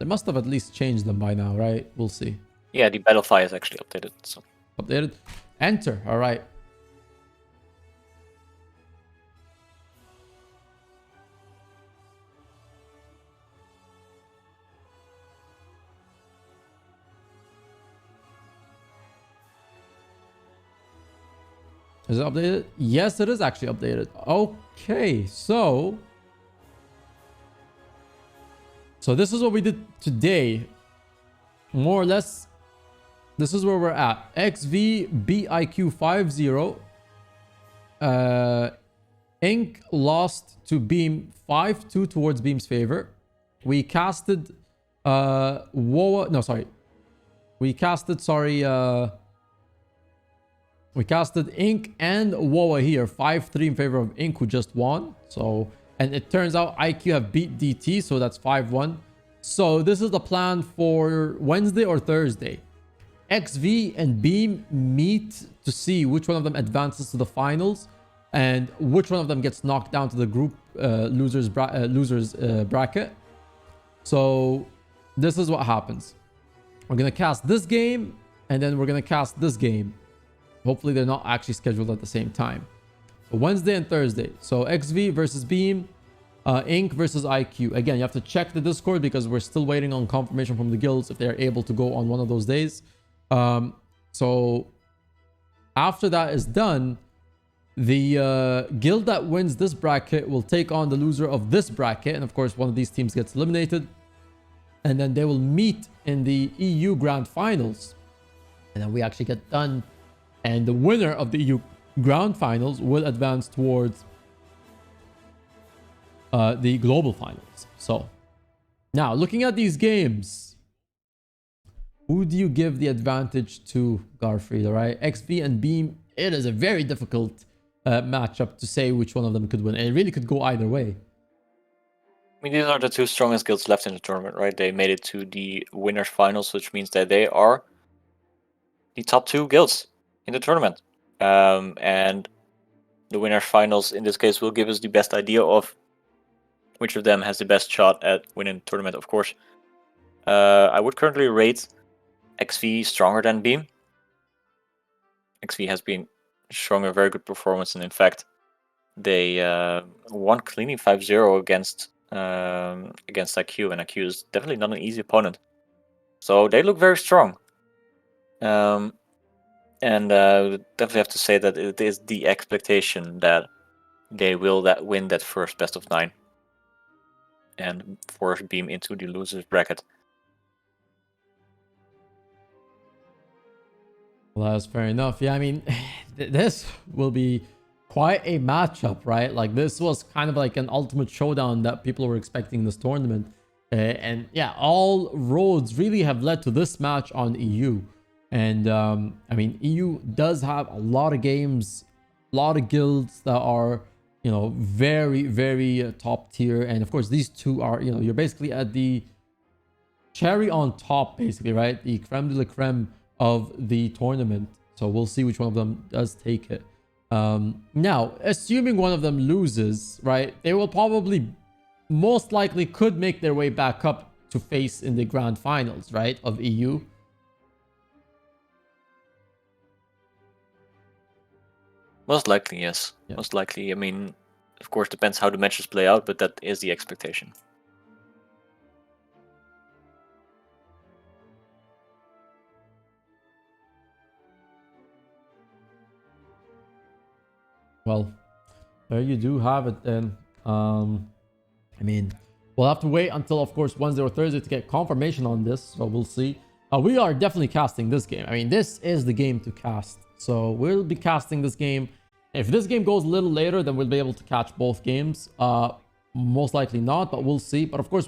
must have at least changed them by now, right? We'll see. Yeah, the battle file is actually updated. So updated. Enter. All right. Is it updated? Yes, it is actually updated. Okay, so this is what we did today. More or less, this is where we're at. XV BIQ 5-0. Ink lost to Beam 5-2 towards Beam's favor. We casted WOAH. No, sorry. We casted Ink and WOAH here, 5-3 in favor of Ink, who just won. So, and it turns out IQ have beat DT, so that's 5-1. So this is the plan for Wednesday or Thursday. XV and Beam meet to see which one of them advances to the finals and which one of them gets knocked down to the group losers bracket. So this is what happens. We're gonna cast this game, and then we're gonna cast this game. Hopefully they're not actually scheduled at the same time. So Wednesday and Thursday. So XV versus Beam, Ink versus IQ. Again, you have to check the Discord because we're still waiting on confirmation from the guilds if they're able to go on one of those days. So after that is done, the guild that wins this bracket will take on the loser of this bracket. And of course, one of these teams gets eliminated. And then they will meet in the EU Grand Finals. And then we actually get done. And the winner of the EU Grand Finals will advance towards the global finals. So now looking at these games, who do you give the advantage to, Garfield? All right, XP and Beam. It is a very difficult matchup to say which one of them could win. It really could go either way. I mean, these are the two strongest guilds left in the tournament, right? They made it to the winners finals, which means that they are the top 2 guilds in the tournament. And the winners finals in this case will give us the best idea of which of them has the best shot at winning the tournament, of course. I would currently rate XV stronger than Beam. XV has been showing a very good performance, and in fact, they won cleanly 5-0 against IQ, and IQ is definitely not an easy opponent. So they look very strong. And definitely have to say that it is the expectation that they will win that first best of 9 and force Beam into the losers bracket. Well, that's fair enough. Yeah, I mean, this will be quite a matchup, right? Like, this was kind of like an ultimate showdown that people were expecting in this tournament. And yeah, all roads really have led to this match on EU. And I mean, EU does have a lot of games, a lot of guilds that are, you know, very, very top tier. And of course, these two are, you know, you're basically at the cherry on top, basically, right? The creme de la creme of the tournament. So we'll see which one of them does take it. Now, assuming one of them loses, right, they will probably most likely could make their way back up to face in the grand finals, right, of EU. Most likely, yes. Yeah. Most likely. I mean, of course, depends how the matches play out, but that is the expectation. Well, there you do have it then. I mean, we'll have to wait until, of course, Wednesday or Thursday to get confirmation on this. So we'll see. We are definitely casting this game. I mean, this is the game to cast. So we'll be casting this game. If this game goes a little later, then we'll be able to catch both games. Most likely not, but we'll see. But of course,